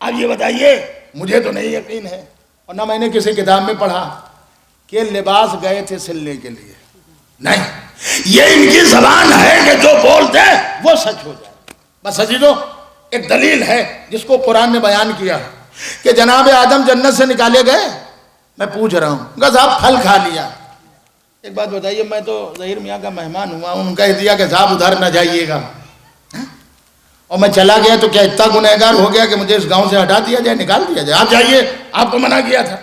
اب یہ بتائیے مجھے تو نہیں یقین ہے اور نہ میں نے کسی کتاب میں پڑھا کہ لباس گئے تھے سلنے کے لیے، نہیں، یہ ان کی زبان ہے کہ جو بولتے ہیں وہ سچ ہو جائے۔ بس عزیزو، ایک دلیل ہے جس کو قرآن نے بیان کیا کہ جناب آدم جنت سے نکالے گئے، میں پوچھ رہا ہوں کہ صاحب پھل کھا لیا، ایک بات بتائیے، میں تو ظہیر میاں کا مہمان ہوا ہوں، ان کا دیا کہ صاحب ادھر نہ جائیے گا، اور میں چلا گیا تو کیا اتنا گنہگار ہو گیا کہ مجھے اس گاؤں سے ہٹا دیا جائے، نکال دیا جائے؟ آپ جائیے، آپ کو منع کیا تھا۔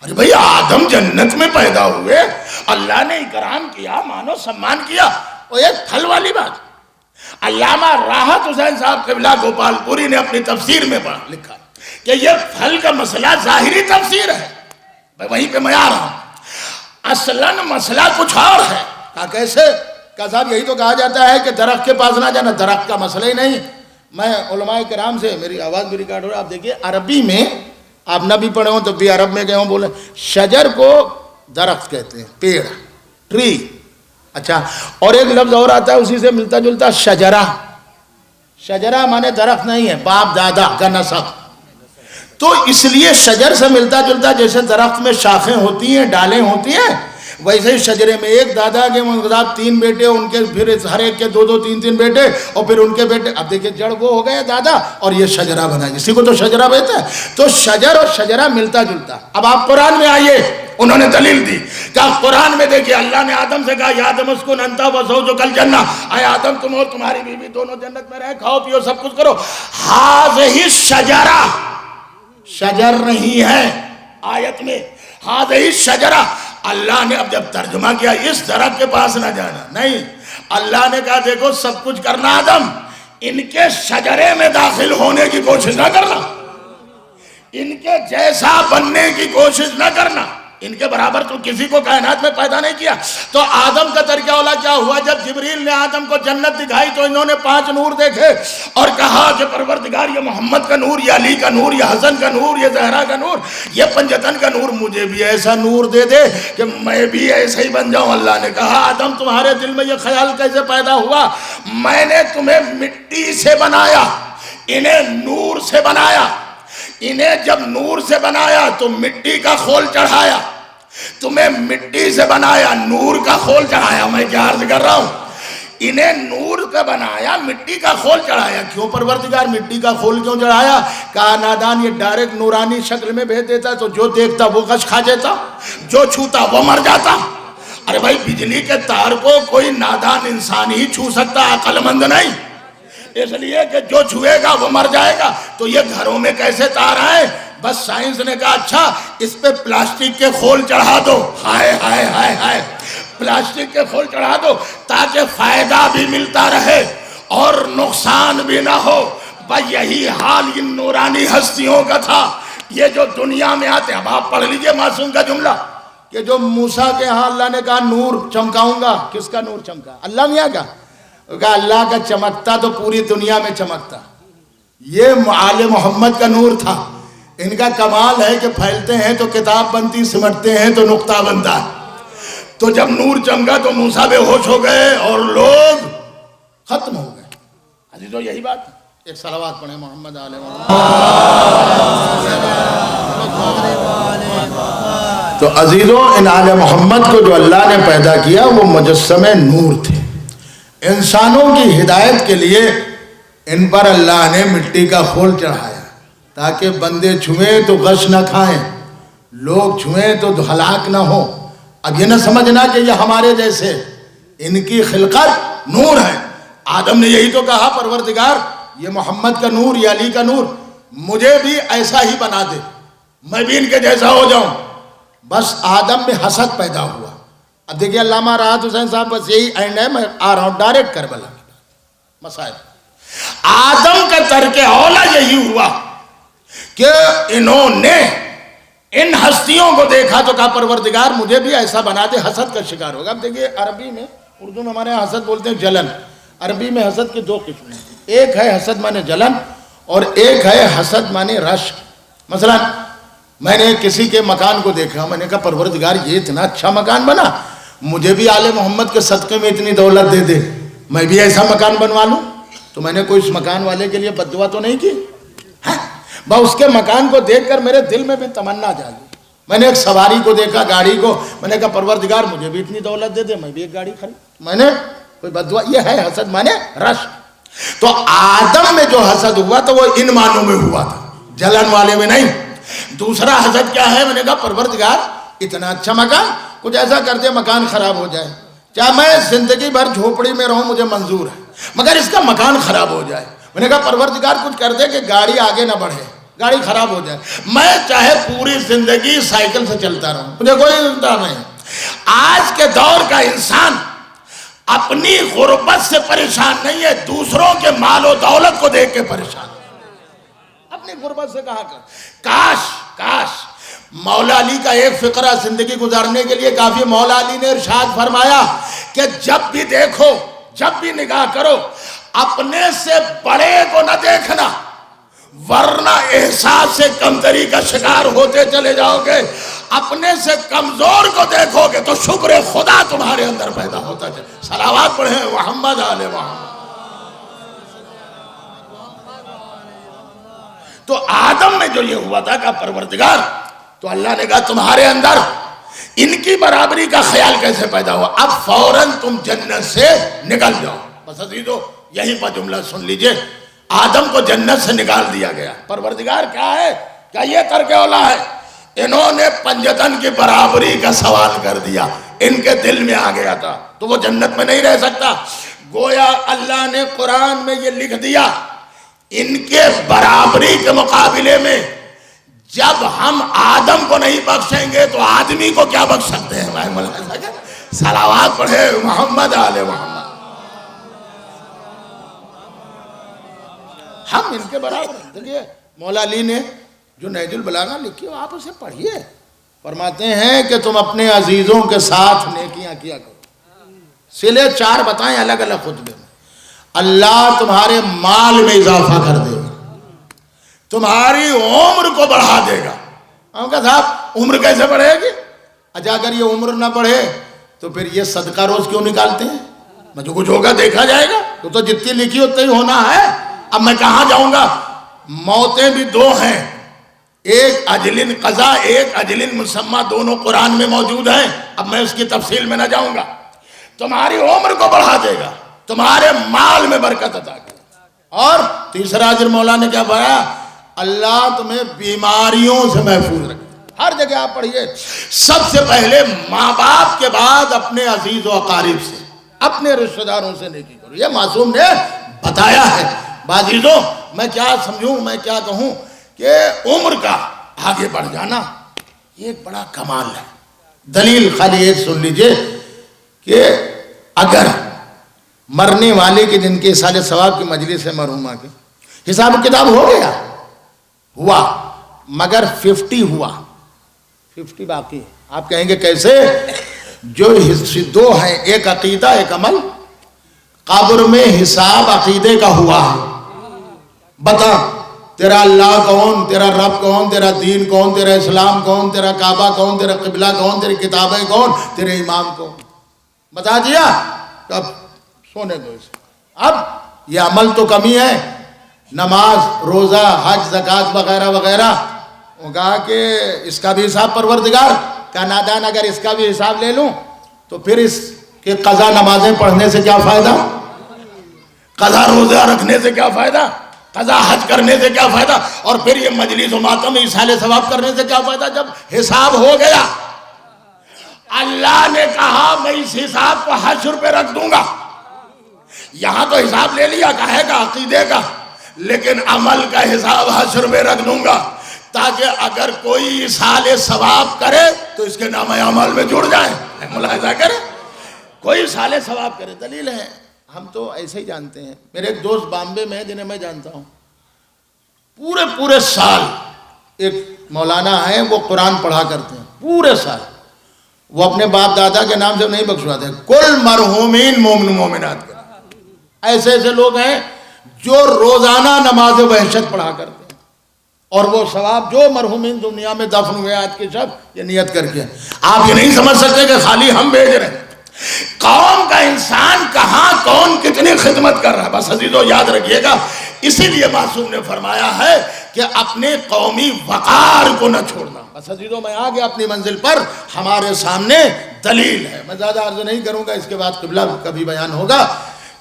ارے بھئی آدم جنت میں پیدا ہوئے، اللہ نے اکرام کیا، مانو سمان کیا، اور ایک پھل والی بات۔ علامہ راحت حسین صاحب قبلہ گوپال پوری نے اپنی تفسیر میں لکھا کہ یہ پھل کا مسئلہ ظاہری تفسیر ہے، وہیں پہ میں آ رہا ہوں، اصلاً مسئلہ کچھ اور ہے۔ کہا کیسے؟ کہا صاحب یہی تو کہا جاتا ہے کہ درخت کے پاس نہ جانا، درخت کا مسئلہ ہی نہیں۔ میں علماء کرام سے، میری آواز بھی ریکارڈ ہو رہا ہے، آپ دیکھیے عربی میں، آپ نہ بھی پڑھے ہوں تو بھی عرب میں گئے ہوں، بولے شجر کو درخت کہتے ہیں، پیڑ، ٹری۔ اچھا، اور ایک لفظ اور آتا ہے اسی سے ملتا جلتا، شجرہ۔ شجرہ مانے درخت نہیں ہے، باپ دادا کا نسب۔ تو اس لیے شجر سے ملتا جلتا، جیسے درخت میں شاخیں ہوتی ہیں، ڈالیں ہوتی ہیں، ویسے ہی شجرے میں ایک دادا کے منقذاب 3 بیٹے، ان کے پھر ہر ایک کے 2 3 بیٹے، اور پھر ان کے بیٹے، اب دیکھیں جڑ وہ ہو گئے دادا، اور یہ شجرہ بنا، اسی کو تو شجرہ کہتے ہیں۔ تو شجر اور شجرہ ملتا جلتا۔ اب آپ قرآن میں آئیے، انہوں نے دلیل دی کہ قرآن میں دیکھیے اللہ نے آدم سے کہا یا آدم اسکن انت وزوجک الجنہ، اے آدم تم اور تمہاری بیوی دونوں جنت میں رہیں، کھاؤ پیو سب کچھ کرو۔ ہذہ شجرہ، شجر نہیں ہے آیت میں، ہذہ شجرہ۔ اللہ نے اب جب ترجمہ کیا اس درخت کے پاس نہ جانا، نہیں، اللہ نے کہا دیکھو سب کچھ کرنا آدم، ان کے شجرے میں داخل ہونے کی کوشش نہ کرنا، ان کے جیسا بننے کی کوشش نہ کرنا، ان کے برابر تو کسی کو کائنات میں پیدا نہیں کیا۔ تو آدم کا طریقہ اولا کیا ہوا؟ جب جبریل نے آدم کو جنت دکھائی تو انہوں نے 5 نور دیکھے اور کہا کہ پروردگار یہ محمد کا نور، یہ علی کا نور، یہ حسن کا نور، یہ زہرا کا نور، یہ پنجتن کا نور، مجھے بھی ایسا نور دے دے کہ میں بھی ایسے ہی بن جاؤں۔ اللہ نے کہا آدم تمہارے دل میں یہ خیال کیسے پیدا ہوا؟ میں نے تمہیں مٹی سے بنایا، انہیں نور سے بنایا، انہیں جب نور سے بنایا تو مٹی کا خول چڑھایا، تمہیں مٹی سے بنایا نور کا خول چڑھایا۔ میں کیا عرض کر رہا ہوں؟ انہیں نور کا بنایا، مٹی کا خول چڑھایا۔ کیوں پروردگار مٹی کا خول کیوں چڑھایا؟ کہا نادان یہ ڈائریکٹ نورانی شکل میں بھیج دیتا تو جو دیکھتا وہ غش کھا جاتا، جو چھوتا وہ مر جاتا۔ ارے بھائی بجلی کے تار کو کوئی نادان انسان ہی چھو سکتا، عقل مند نہیں، اس لیے کہ جو چھوئے گا وہ مر جائے گا۔ تو یہ گھروں میں کیسے تار آئے؟ بس سائنس نے کہا اچھا اس پہ پلاسٹک کے خول چڑھا دو، ہائے ہائے ہائے ہائے، پلاسٹک کے خول چڑھا دو تاکہ فائدہ بھی ملتا رہے اور نقصان بھی نہ ہو۔ بھائی یہی حال ان نورانی ہستیوں کا تھا، یہ جو دنیا میں آتے ہیں۔ اب آپ پڑھ لیجئے معصوم کا جملہ کہ جو موسیٰ کے ہاں اللہ نے کہا نور چمکاؤں گا، کس کا نور چمکا؟ اللہ میاں کا۔ کہا اللہ کا چمکتا تو پوری دنیا میں چمکتا، یہ آل محمد کا نور تھا۔ ان کا کمال ہے کہ پھیلتے ہیں تو کتاب بنتی، سمٹتے ہیں تو نقطہ بنتا ہے۔ تو جب نور چمکا تو موسیٰ بے ہوش ہو گئے اور لوگ ختم ہو گئے۔ عزیزو یہی بات، ایک صلوات پڑھیں محمد آل محمد۔ تو عزیزو ان آل محمد کو جو اللہ نے پیدا کیا وہ مجسمے نور تھے، انسانوں کی ہدایت کے لیے ان پر اللہ نے مٹی کا خول چڑھایا تاکہ بندے چھوئیں تو غش نہ کھائیں، لوگ چھوئیں تو ہلاک نہ ہو۔ اب یہ نہ سمجھنا کہ یہ ہمارے جیسے، ان کی خلقت نور ہے۔ آدم نے یہی تو کہا پروردگار یہ محمد کا نور، یہ علی کا نور، مجھے بھی ایسا ہی بنا دے، میں بھی ان کے جیسا ہو جاؤں۔ بس آدم میں حسد پیدا ہوا۔ اب دیکھیے علامہ راحت حسین صاحب بس یہی اینڈ ہے، میں آ رہا ہوں ڈائریکٹ کربلا کی مسائل۔ آدم کا ترک اولا یہی ہوا کہ انہوں نے ان ہستیوں کو دیکھا تو کہا پروردگار مجھے بھی ایسا بنا دے، حسد کا شکار ہوگا۔ اب دیکھیے عربی میں، اردو میں ہمارے یہاں حسد بولتے ہیں جلن، عربی میں حسد کے 2 قسم ہیں، ایک ہے حسد مانے جلن اور ایک ہے حسد مانے رشک۔ مثلا میں نے کسی کے مکان کو دیکھا، میں نے کہا پروردگار یہ اتنا اچھا مکان بنا، مجھے بھی آل محمد کے صدقے میں اتنی دولت دے دے، میں بھی ایسا مکان بنوا لوں۔ تو میں نے کوئی اس مکان والے کے لیے بد دعا تو نہیں کی، بس اس کے مکان کو دیکھ کر میرے دل میں بھی تمنا جاگی. میں نے ایک سواری کو دیکھا, گاڑی کو, میں نے کہا پروردگار مجھے بھی اتنی دولت دے دے, میں بھی ایک گاڑی خرید. میں نے کوئی بد دعا, یہ ہے حسد مانے رشک. تو آدم میں جو حسد ہوا تو وہ ان معنوں میں ہوا تھا, جلن والے میں نہیں. دوسرا حسد کیا ہے, میں نے کہا پروردگار اتنا اچھا مکان, کچھ ایسا کر دے مکان خراب ہو جائے, چاہے میں زندگی بھر جھوپڑی میں رہوں مجھے منظور ہے, مگر اس کا مکان خراب ہو جائے. میں نے کہا پروردگار کچھ کر دے کہ گاڑی آگے نہ بڑھے, گاڑی خراب ہو جائے, میں چاہے پوری زندگی سائیکل سے چلتا رہوں, مجھے کوئی انتظار نہیں. آج کے دور کا انسان اپنی غربت سے پریشان نہیں ہے, دوسروں کے مال و دولت کو دیکھ کے پریشان ہے. اپنی غربت سے کہا کر کاش مولا علی کا ایک فقرہ زندگی گزارنے کے لیے کافی. مولا علی نے ارشاد فرمایا کہ جب بھی دیکھو, جب بھی نگاہ کرو, اپنے سے بڑے کو نہ دیکھنا, ورنہ احساس سے کمتری کا شکار ہوتے چلے جاؤ گے. اپنے سے کمزور کو دیکھو گے تو شکر خدا تمہارے اندر پیدا ہوتا چلے. صلوات پڑھیں محمد آل محمد. تو آدم میں جو یہ ہوا تھا کہ پروردگار, تو اللہ نے کہا تمہارے اندر ان کی برابری کا خیال کیسے پیدا ہوا, اب فوراً تم جنت سے نکل جاؤ. بس عزیزو یہیں پر جملہ سن لیجئے, آدم کو جنت سے نکال دیا گیا. پروردگار کیا ہے, کیا یہ ترک اولا ہے, انہوں نے پنجتن کی برابری کا سوال کر دیا, ان کے دل میں آ گیا تھا, تو وہ جنت میں نہیں رہ سکتا. گویا اللہ نے قرآن میں یہ لکھ دیا, ان کے برابری کے مقابلے میں جب ہم آدم کو نہیں بخشیں گے تو آدمی کو کیا بخش سکتے ہیں. صلوات پڑھے محمد آل محمد. ہم ان کے برابر. دیکھیے مولا علی نے جو نہج البلاغہ لکھی ہو آپ اسے پڑھیے. فرماتے ہیں کہ تم اپنے عزیزوں کے ساتھ نیکیاں کیا کرو. سلے 4 بتائیں الگ الگ خطبے میں. اللہ تمہارے مال میں اضافہ کر دے گا, تمہاری عمر کو بڑھا دے گا. ہم کہا صاحب عمر کیسے بڑھے گی, اچھا اگر یہ عمر نہ بڑھے تو پھر یہ صدقہ روز کیوں نکالتے ہیں, میں جو کچھ ہوگا دیکھا جائے گا, تو جتنی لکھی اتنا ہی ہونا ہے. اب میں کہاں جاؤں گا, موتیں بھی 2 ہیں, ایک اجل قضا ایک اجل مسمى, دونوں قرآن میں موجود ہیں. اب میں اس کی تفصیل میں نہ جاؤں گا. تمہاری عمر کو بڑھا دے گا, تمہارے مال میں برکت عطا کرے گا. اور تیسرا اجر مولا نے کیا فرمایا, اللہ تمہیں بیماریوں سے محفوظ رکھے. ہر جگہ آپ پڑھیے, سب سے پہلے ماں باپ کے بعد اپنے عزیز و اقارب سے, اپنے رشتہ داروں سے نیکی کرو. یہ معصوم نے بتایا ہے. بازیزوں میں کیا سمجھوں, میں کیا کہوں کہ عمر کا آگے بڑھ جانا یہ ایک بڑا کمال ہے. دلیل خالی ایک سن لیجئے کہ اگر مرنے والے کے جن کے اصالِ ثواب کی مجلس ہے مرحومہ کے, حساب و کتاب ہو گیا, ہوا, مگر 50 ہوا, 50 باقی. آپ کہیں گے کیسے, جو 2 ہیں, ایک عقیدہ ایک عمل. قبر میں حساب عقیدے کا ہوا ہے. بتا تیرا اللہ کون, تیرا رب کون, تیرا دین کون, تیرا اسلام کون, تیرا کعبہ کون, تیرا قبلہ کون, تیری کتابیں کون, تیرے امام کون, بتا دیا. اب سونے دو اسے. اب یہ عمل تو کمی ہے, نماز روزہ حج زکوٰۃ وغیرہ وغیرہ. وہ کہا کہ اس کا بھی حساب پروردگار کا نادان, اگر اس کا بھی حساب لے لوں تو پھر اس کے قضا نمازیں پڑھنے سے کیا فائدہ, قضا روزہ رکھنے سے کیا فائدہ, قضا حج کرنے سے کیا فائدہ, اور پھر یہ مجلس و ماتم ایصال ثواب کرنے سے کیا فائدہ جب حساب ہو گیا. اللہ نے کہا میں اس حساب کو حشر پہ رکھ دوں گا. یہاں تو حساب لے لیا کہے گا عقیدے کا, لیکن عمل کا حساب حشر پہ رکھ دوں گا, تاکہ اگر کوئی ایصال ثواب کرے تو اس کے نام عمل میں جڑ جائے. ملاحظہ کرے, کوئی ایصال ثواب کرے. دلیل ہے, ہم تو ایسے ہی جانتے ہیں. میرے ایک دوست بامبے میں جنہیں میں جانتا ہوں, پورے سال ایک مولانا ہیں, وہ قرآن پڑھا کرتے ہیں پورے سال. وہ اپنے باپ دادا کے نام سے نہیں بخشواتے, کل مرحومین مومن مومنات کے. ایسے ایسے لوگ ہیں جو روزانہ نماز وحشت پڑھا کرتے ہیں, اور وہ ثواب جو مرحومین دنیا میں دفن ہوئے آج کے سب یہ نیت کر کے. آپ یہ نہیں سمجھ سکتے کہ خالی ہم بھیج رہے ہیں. قوم کا انسان کہاں کون کتنی خدمت کر رہا ہے. بس عزیزو یاد رکھیے گا, اسی لیے معصوم نے فرمایا ہے کہ اپنے قومی وقار کو نہ چھوڑنا. بس عزیزوں میں آ گیا اپنی منزل پر, ہمارے سامنے دلیل ہے. میں زیادہ عرض نہیں کروں گا, اس کے بعد قبلہ کا بھی بیان ہوگا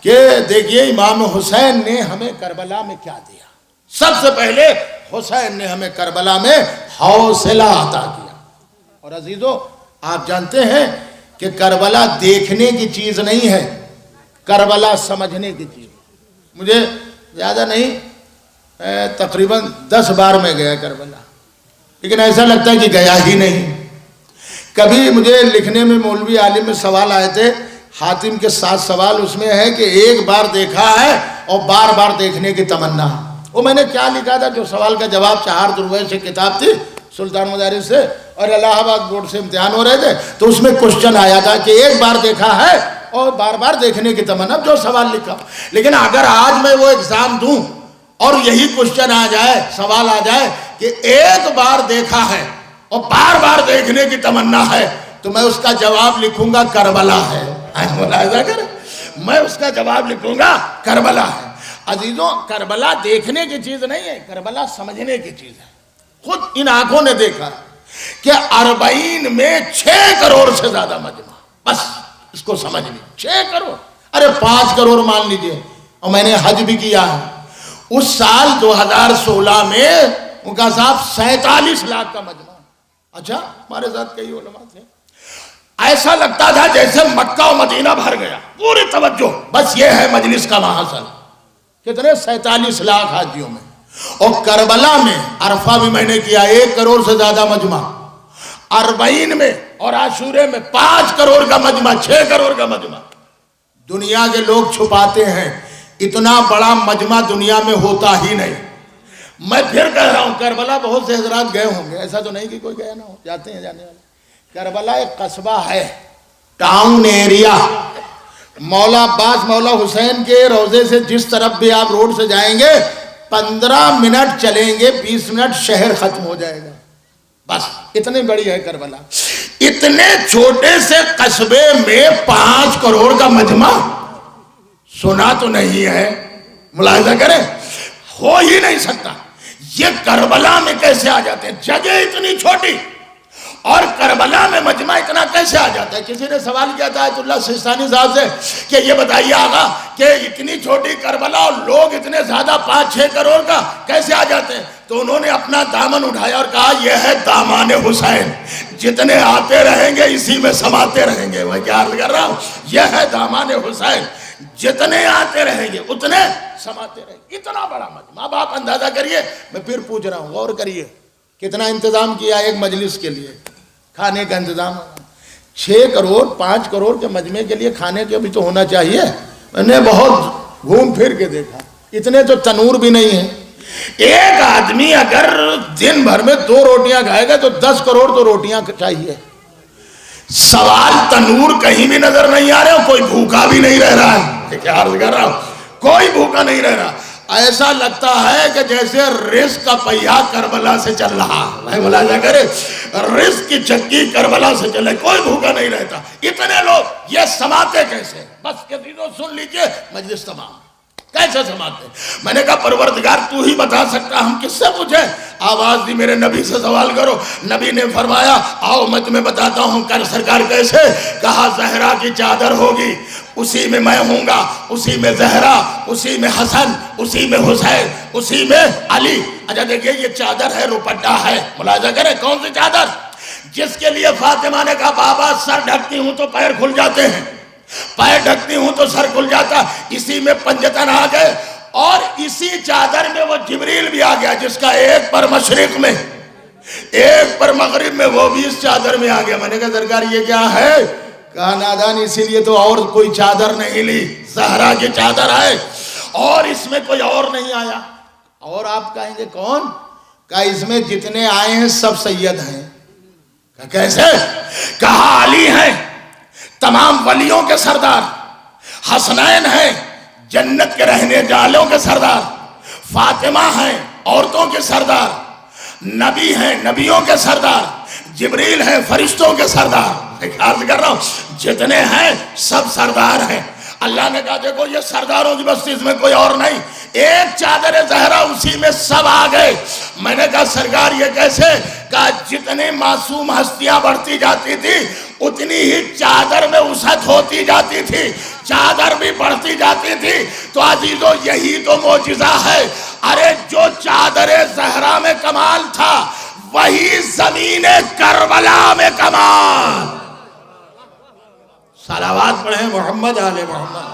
کہ دیکھیے امام حسین نے ہمیں کربلا میں کیا دیا. سب سے پہلے حسین نے ہمیں کربلا میں حوصلہ عطا کیا. اور عزیزوں آپ جانتے ہیں کہ کربلا دیکھنے کی چیز نہیں ہے, کربلا سمجھنے کی چیز. مجھے زیادہ نہیں, تقریباً 10 بار میں گیا کربلا, لیکن ایسا لگتا ہے کہ گیا ہی نہیں. کبھی مجھے لکھنے میں مولوی عالم میں سوال آئے تھے, حاتم کے 7 سوال, اس میں ہے کہ ایک بار دیکھا ہے اور بار بار دیکھنے کی تمنا. وہ میں نے کیا لکھا تھا, جو سوال کا جواب چہار درویش سے کتاب تھی سلطان مدارس سے, اور الہ آباد بورڈ سے امتحان ہو رہے تھے, تو اس میں کوشچن آیا تھا کہ ایک بار دیکھا ہے اور بار بار دیکھنے کی تمنا. جو سوال لکھا, لیکن اگر آج میں وہ ایگزام دوں اور یہی کوشچن آ جائے, سوال آ جائے کہ ایک بار دیکھا ہے اور بار بار دیکھنے کی تمنا ہے, تو میں اس کا جواب لکھوں گا کربلا ہے. ملاحظہ کریں, میں اس کا جواب لکھوں گا کربلا ہے. عزیزوں کربلا دیکھنے کی چیز نہیں ہے, کربلا سمجھنے کی چیز ہے. خود ان آنکھوں نے دیکھا کہ 40 میں 6 کروڑ سے زیادہ مجمع, بس اس کو سمجھ لی. 6 کروڑ, ارے 5 کروڑ مان لیجئے, اور میں نے حج بھی کیا ہے. اس سال 2016 میں ان کا صاحب 47 لاکھ کا مجمع. اچھا, ہمارے ساتھ کئی علماء تھے, ایسا لگتا تھا جیسے مکہ و مدینہ بھر گیا, پوری توجہ, بس یہ ہے مجلس کا محاصل. کتنے 47 لاکھ حاجیوں میں. اور کربلا میں, عرفہ بھی میں نے کیا, 1 کروڑ سے زیادہ مجمع. 40 میں اور عاشورے میں 5 کروڑ کا مجمع, 6 کروڑ کا مجمع. دنیا کے لوگ چھپاتے ہیں, اتنا بڑا مجمع دنیا میں ہوتا ہی نہیں. میں پھر کہہ رہا ہوں, کربلا بہت سے حضرات گئے ہوں گے, ایسا تو نہیں کہ کوئی گیا نہ ہو, جاتے ہیں جانے والے. کربلا ایک قصبہ ہے, ٹاؤن ایریا. مولا عباس مولا حسین کے روضے سے جس طرف بھی آپ روڈ سے جائیں گے, 15 منٹ چلیں گے, 20 منٹ شہر ختم ہو جائے گا. بس اتنی بڑی ہے کربلا. اتنے چھوٹے سے قصبے میں 5 کروڑ کا مجمع, سنا تو نہیں ہے, ملاحظہ کریں, ہو ہی نہیں سکتا. یہ کربلا میں کیسے آ جاتے ہیں؟ جگہ اتنی چھوٹی اور کربلا میں مجمع اتنا کیسے آ جاتا ہے؟ کسی نے سوال کیا تھا آیت اللہ سستانی صاحب سے کہ یہ بتائیے آقا کہ اتنی چھوٹی کربلا اور لوگ اتنے زیادہ 5-6 کروڑ کا کیسے آ جاتے ہیں؟ تو انہوں نے اپنا دامن اٹھایا اور کہا یہ ہے دامان حسین, جتنے آتے رہیں گے اسی میں سماتے رہیں گے. میں کیا عرض کر رہا ہوں, یہ ہے دامان حسین, جتنے آتے رہیں گے اتنے سماتے رہیں گے. اتنا بڑا مجمع. اب آپ اندازہ کریے, میں پھر پوچھ رہا ہوں, غور کریے, کتنا انتظام کیا ایک مجلس کے لیے, کھانے کا انتظام. 6 کروڑ 5 کروڑ کے مجمع کے لیے کھانے کے بھی تو ہونا چاہیے. میں نے بہت گھوم پھر کے دیکھا, اتنے تو تنور بھی نہیں ہیں. ایک آدمی اگر دن بھر میں 2 روٹیاں کھائے گا تو 10 کروڑ تو روٹیاں چاہیے. سوال تنور کہیں بھی نظر نہیں آ رہے, کوئی بھوکا بھی نہیں رہ رہا ہے. کیا عرض کر رہا ہوں, کوئی بھوکا نہیں رہ رہا. ایسا لگتا ہے کہ جیسے رزق کا پہیہ کربلا سے چل رہا. میں ملاحظہ کرے, رزق کی چکی کربلا سے چلے, کوئی بھوکا نہیں رہتا. اتنے لوگ یہ سماتے کیسے؟ بس کتنی سن لیجئے, مجلس تمام. کیسے سماتے؟ میں نے کہا پروردگار تو ہی بتا سکتا, ہم کس سے پوچھیں؟ آواز دی, میرے نبی سے سوال کرو. نبی نے فرمایا آؤ میں تمہیں بتاتا ہوں. کر سرکار کیسے؟ کہا زہرا کی چادر ہوگی, اسی میں میں ہوں گا, اسی میں زہرا, اسی میں حسن, اسی میں حسین, اسی میں علی. اچھا دیکھیے یہ چادر ہے, روپٹہ ہے. ملاحظہ کریں کون سی چادر؟ جس کے لیے فاطمہ نے کہا بابا سر ڈھکتی ہوں تو پیر کھل جاتے ہیں, پیر ڈھکتی ہوں تو سر کھل جاتا. اسی میں پنجتن آ گئے, اور اسی چادر میں وہ جبریل بھی آ گیا, جس کا ایک پر مشرق میں ایک پر مغرب میں, وہ بھی اس چادر میں آ گیا. میں نے کہا سرکار یہ کیا ہے؟ کہا نادان اسی لیے تو اور کوئی چادر نہیں لی, زہرا کی چادر ہے, اور اس میں کوئی اور نہیں آیا. اور آپ کہیں گے کون؟ کہا اس میں جتنے آئے ہیں سب سید ہیں. کہا کیسے؟ کہا علی ہیں, تمام ولیوں کے سردار, حسنین ہیں, جنت کے رہنے والوں کے سردار, فاطمہ ہیں, عورتوں کے سردار, نبی ہیں, نبیوں کے سردار, جبریل ہیں, فرشتوں کے سردار. عرض کر رہا ہوں جتنے ہیں سب سردار ہیں. اللہ نے کہا دیکھو یہ سرداروں کی بستی، اس میں کوئی اور نہیں، ایک چادر زہرا اسی میں سب آ گئے۔ میں نے کہا سرکار یہ کیسے؟ کہا جتنی معصوم ہستیاں بڑھتی جاتی تھی اتنی ہی چادر میں وسعت ہوتی جاتی تھی، چادر بھی بڑھتی جاتی تھی۔ تو عزیزو یہی تو معجزہ ہے۔ ارے جو چادر زہرا میں کمال تھا وہی زمین کربلا میں کمال۔ صلوات پڑھیں محمد آل محمد۔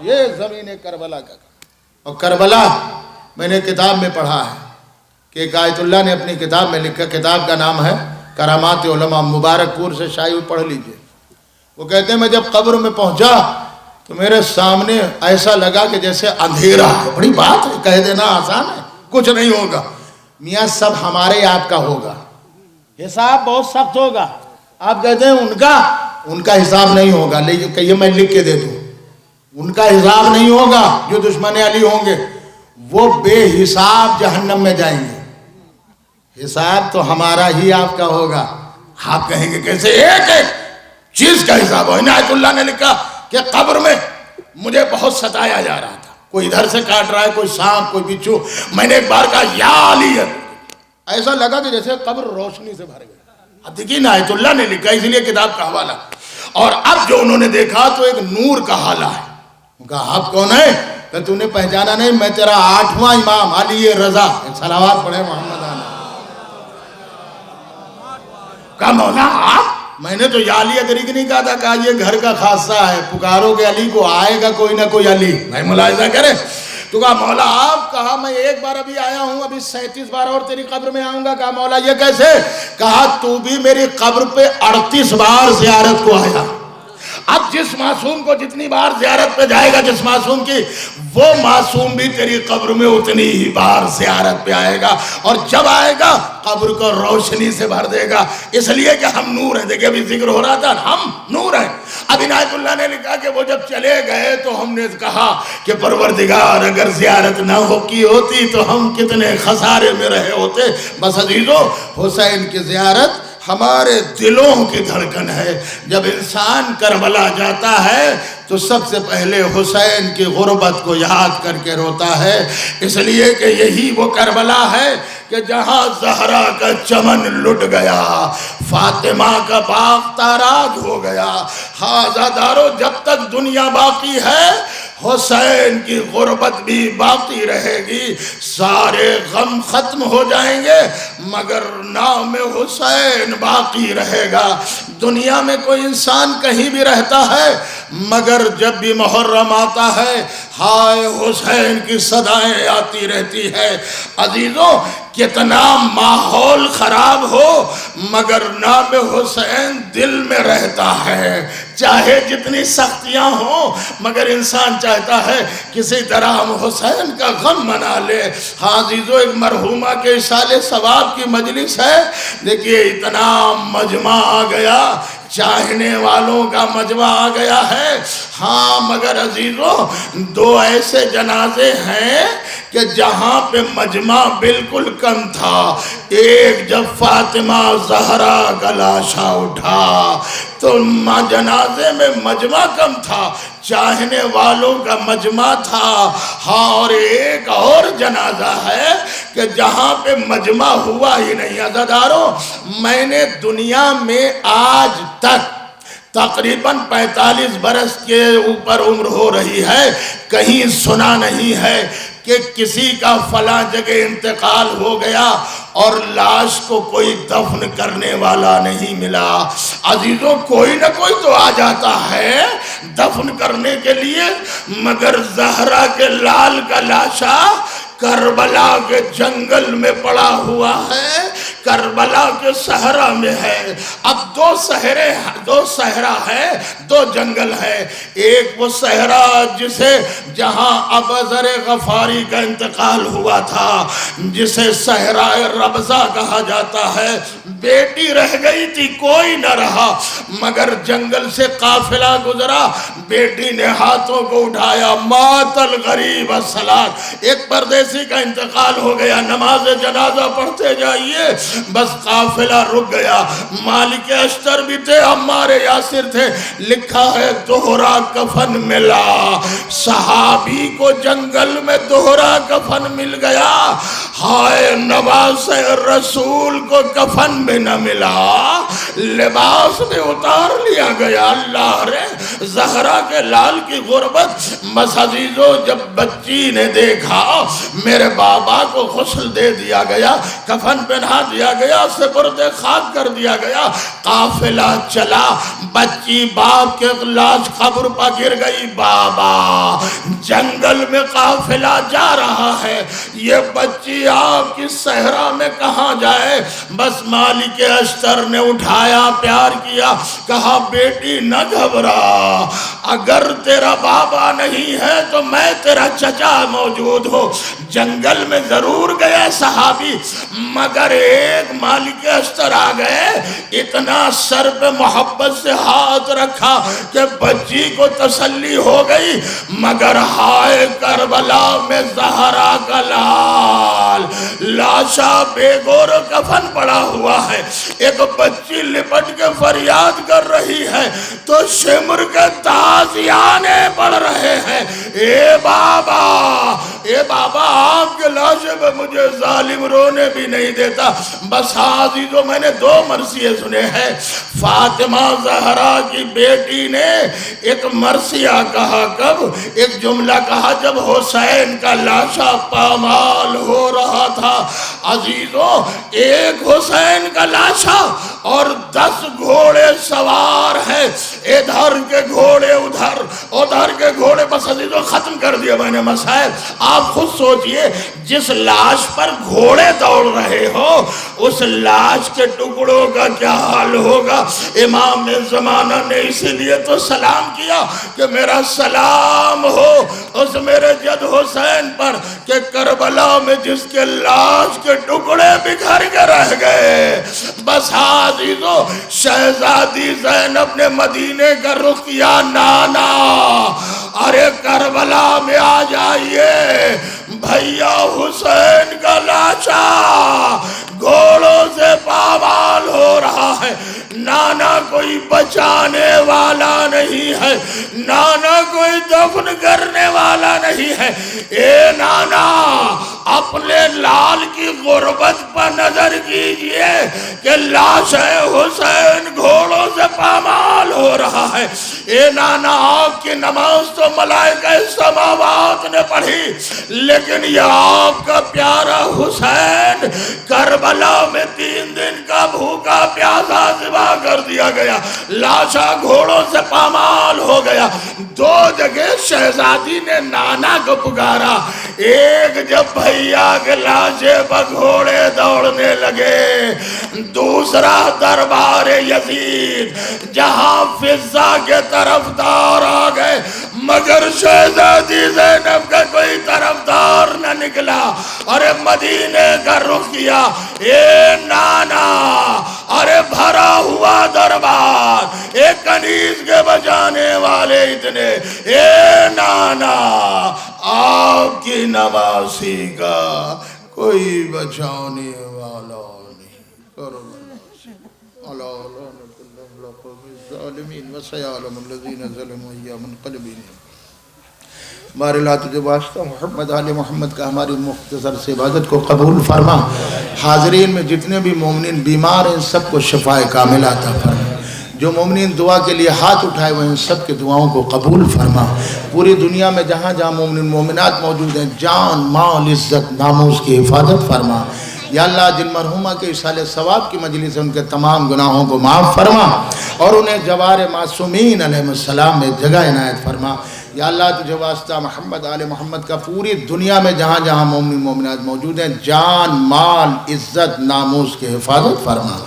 یہ زمین کربلا کا، اور کربلا میں نے کتاب میں پڑھا ہے کہ ایک آیت اللہ نے اپنی کتاب میں لکھا، کتاب کا نام ہے کرامات علماء، مبارک پور سے شائع ہوئی، پڑھ لیجئے۔ وہ کہتے ہیں میں جب قبر میں پہنچا تو میرے سامنے ایسا لگا کہ جیسے اندھیرا ہے۔ بڑی بات ہے، کہہ دینا آسان ہے، کچھ نہیں ہوگا میاں، سب ہمارے آپ کا ہوگا، حساب بہت سخت ہوگا۔ آپ کہتے ہیں ان کا حساب نہیں ہوگا، لیکن کہیے میں لکھ کے دے دوں، ان کا حساب نہیں ہوگا۔ جو دشمن علی ہوں گے وہ بے حساب جہنم میں جائیں گے، حساب تو ہمارا ہی آپ کا ہوگا۔ آپ کہیں گے کیسے؟ ایک ایک چیز کا حساب ہو۔ عنایت اللہ نے لکھا کہ قبر میں مجھے بہت ستایا جا رہا تھا، کوئی ادھر سے کاٹ رہا ہے، کوئی سانپ، کوئی بچھو۔ میں نے ایک بار کہا یا علی، ایسا لگا کہ جیسے قبر روشنی سے بھر گئی۔ اب دیکھیے عنایت اللہ نے لکھا، اس لیے کتاب کا حوالہ۔ اور اب جو انہوں نے دیکھا تو ایک نور کا حالہ ہے۔ کہا آپ کون ہے؟ کہ تو نے پہچانا نہیں، میں تیرا 8واں امام علی رضا۔ صلوات پڑھے محمد آل۔ کہا مولا آپ؟ میں نے تو یا علی ادریک نہیں کہا تھا، کہا یہ گھر کا خاصہ ہے، پکارو کہ علی کو آئے گا کوئی نہ کوئی علی، میں ملاحظہ کرے۔ تو کہا مولا آپ؟ کہا میں ایک بار ابھی آیا ہوں، ابھی 37 بار اور تیری قبر میں آؤں گا۔ کہا مولا یہ کیسے؟ کہا تو بھی میری قبر پہ 38 بار زیارت کو آیا۔ اب جس معصوم کو جتنی بار زیارت پہ جائے گا جس معصوم کی، وہ معصوم بھی تیری قبر میں اتنی ہی بار زیارت پہ آئے گا، اور جب آئے گا قبر کو روشنی سے بھر دے گا، اس لیے کہ ہم نور ہیں۔ دیکھیں ابھی ذکر ہو رہا تھا ہم نور ہیں۔ اب عنایت اللہ نے لکھا کہ وہ جب چلے گئے تو ہم نے کہا کہ پروردگار اگر زیارت نہ ہو کی ہوتی تو ہم کتنے خسارے میں رہے ہوتے۔ بس عزیزو حسین کی زیارت ہمارے دلوں کی دھڑکن ہے۔ جب انسان کربلا جاتا ہے تو سب سے پہلے حسین کی غربت کو یاد کر کے روتا ہے، اس لیے کہ یہی وہ کربلا ہے کہ جہاں زہرا کا چمن لٹ گیا، فاطمہ کا باغ تاراج ہو گیا۔ حاضردارو جب تک دنیا باقی ہے حسین کی غربت بھی باقی رہے گی، سارے غم ختم ہو جائیں گے مگر نام حسین باقی رہے گا۔ دنیا میں کوئی انسان کہیں بھی رہتا ہے مگر جب بھی محرم آتا ہے ہائے حسین کی صدائیں آتی رہتی ہے۔ عزیزوں کتنا ماحول خراب ہو مگر نام حسین دل میں رہتا ہے، چاہے جتنی سختیاں ہوں مگر انسان چاہتا ہے کسی طرح ہم حسین کا غم منا لے۔ ہاں عزیزو ایک مرحومہ کے اصالِ ثواب کی مجلس ہے، دیکھیے اتنا مجمع آ گیا، چاہنے والوں کا مجمع آ گیا ہے۔ ہاں مگر عزیزو دو ایسے جنازے ہیں کہ جہاں پہ مجمع بالکل کم تھا۔ ایک جب فاطمہ زہرا کا لاشا اٹھا تو جنازے میں مجمع کم تھا، چاہنے والوں کا مجمع تھا۔ ہاں اور ایک اور جنازہ ہے کہ جہاں پہ مجمع ہوا ہی نہیں۔ عزیزارو میں نے دنیا میں آج تک تقریباً 45 برس کے اوپر عمر ہو رہی ہے، کہیں سنا نہیں ہے کہ کسی کا فلاں جگہ انتقال ہو گیا اور لاش کو کوئی دفن کرنے والا نہیں ملا۔ عزیزوں کوئی نہ کوئی تو آ جاتا ہے دفن کرنے کے لیے، مگر زہرا کے لال کا لاشا کربلا کے جنگل میں پڑا ہوا ہے، کربلا کے صحرا میں ہے۔ اب دو صحرا ہے، دو جنگل ہے۔ ایک وہ صحرا جسے جہاں ابوذر غفاری کا انتقال ہوا تھا، جسے صحرا ربضہ کہا جاتا ہے۔ بیٹی رہ گئی تھی، کوئی نہ رہا، مگر جنگل سے قافلہ گزرا، بیٹی نے ہاتھوں کو اٹھایا، مات الغریب الصلاۃ، ایک پردیسی کا انتقال ہو گیا، نماز جنازہ پڑھتے جائیے، بس قافلہ رک گیا۔ مالک اشتر بھی تھے، عمار یاسر تھے، لکھا ہے دوہرا کفن ملا، صحابی کو جنگل میں دوہرا کفن مل گیا، ہائے نواز رسول کو کفن بھی نہ ملا، لباس بھی اتار لیا گیا۔ اللہ رے زہرا کے لال کی غربت، بس عزیزو جب بچی نے دیکھا میرے بابا کو غسل دے دیا گیا، کفن پہنا دیا گیا، سپرد خاک کر دیا گیا، قافلہ چلا، بچی باپ کے لاش قبر پر گر گئی، بابا جنگل میں قافلہ جا رہا ہے، یہ بچی آپ کی صحرا میں کہاں جائے؟ بس مالک اشتر نے اٹھایا، پیار کیا، کہا بیٹی نہ گھبرا، اگر تیرا بابا نہیں ہے تو میں تیرا چچا موجود ہو۔ جنگل میں ضرور گئے صحابی، مگر ایک مالک اشتر آ گئے، اتنا سر پہ محبت سے ہاتھ رکھا کہ بچی کو تسلی ہو گئی، مگر ہائے کربلا میں زہرا کا لال، لاشا بے گور کفن پڑا ہوا ہے، ایک بچی لپٹ کے فریاد کر رہی ہے تو شمر کے تازیانے پڑ رہے ہیں، اے بابا آپ کے لاشے پہ مجھے ظالم رونے بھی نہیں دیتا۔ بس عزیزو میں نے دو مرثیے سنے ہیں، فاطمہ زہرا کی بیٹی نے ایک مرثیہ کہا، کب ایک جملہ کہا جب حسین کا لاشا پامال ہو رہا تھا۔ عزیزو ایک حسین کا لاشا اور 10 گھوڑے سوار ہیں، ادھر کے گھوڑے ادھر کے گھوڑے، بس عزیزو ختم کر دیا میں نے مسائل۔ آپ خود سوچئے جس لاش پر گھوڑے دوڑ رہے ہو اس لاش کے ٹکڑوں کا کیا حال ہوگا۔ امام زمانہ نے اسی لیے تو سلام کیا کہ میرا سلام ہو اس میرے جد حسین پر کہ کربلا میں جس کے لاش کے ٹکڑے بکھر کے رہ گئے۔ بس عزیزو شہزادی زینب نے مدینے کا رخ کیا، نانا ارے کربلا میں آ جائیے، بھیا حسین کا لاشا گھوڑوں سے پامال ہو رہا ہے، نانا کوئی بچانے والا نہیں ہے، نانا کوئی دفن کرنے والا نہیں ہے، اے نانا اپنے لال کی غربت پر نظر کیجئے کہ لاش حسین گھوڑوں سے پامال ہو رہا ہے۔ اے نانا آپ کی نماز تو ملائکہ سماوات نے پڑھی، لیکن یہ آپ کا پیارا حسین کربلا میں 3 دن کا بھوکا پیاسا ذبح کر دیا گیا، لاشا گھوڑوں سے پامال ہو گیا۔ 2 جگہ شہزادی نے نانا کو پکارا، ایک جب بھیا کے لاشے پر گھوڑے دوڑنے لگے، دوسرا دربار یزید جہاں فضہ کے طرفدار آ گئے، مگر شہزادی زینب کا کوئی طرفدار نہ نکلا، ارے مدینے کا رخ کیا، اے نانا ارے بھرا ہوا دربار، اے کنیز کے بجانے والے اتنے، اے نانا آپ کی نواسی کا کوئی بچانے والا نہیں، الظالمین وسیعلم الذین ظلموا ایام منقلبین۔ بار اللہ تجھے واسطہ محمد آل محمد کا ہماری مختصر سے عبادت کو قبول فرما، حاضرین میں جتنے بھی مومنین بیمار ہیں سب کو شفاء کاملہ عطا فرما، جو مومنین دعا کے لیے ہاتھ اٹھائے ہوئے ہیں سب کے دعاؤں کو قبول فرما، پوری دنیا میں جہاں جہاں مومنین مومنات موجود ہیں جان مال عزت ناموس کی حفاظت فرما۔ یا اللہ جن مرحومہ کے اصال ثواب کی مجلس سے ان کے تمام گناہوں کو معاف فرما اور انہیں جوار معصومین علیہ السلام میں جگہ عنایت فرما۔ یا اللہ تجھے واسطہ محمد آل محمد کا پوری دنیا میں جہاں جہاں مومن مومنات موجود ہیں جان مال عزت ناموس کی حفاظت فرما۔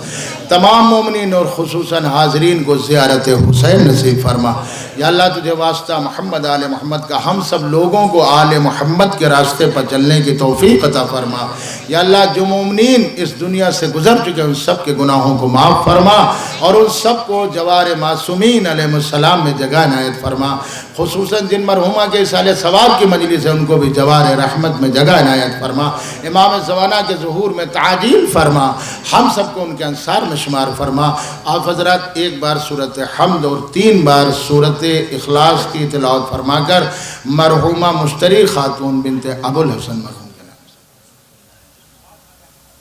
تمام مومنین اور خصوصاً حاضرین کو زیارت حسین نصیب فرما۔ یا اللہ تجھے واسطہ محمد آل محمد کا ہم سب لوگوں کو آل محمد کے راستے پر چلنے کی توفیق عطا فرما۔ یا اللہ جو مومنین اس دنیا سے گزر چکے ان سب کے گناہوں کو معاف فرما اور ان سب کو جوار معصومین علیہ السلام میں جگہ عنایت فرما، خصوصاً جن مرحومہ کے اصالِ ثواب کی مجلس ہے ان کو بھی جوار رحمت میں جگہ عنایت فرما۔ امام زمانہ کے ظہور میں تعجیل فرما، ہم سب کو ان کے انصار میں شمار فرما۔ آپ حضرات ایک بار سورۃ حمد اور 3 بار سورۃ اخلاص کی تلاوت فرما کر مرحومہ مشتری خاتون بنت ابوالحسن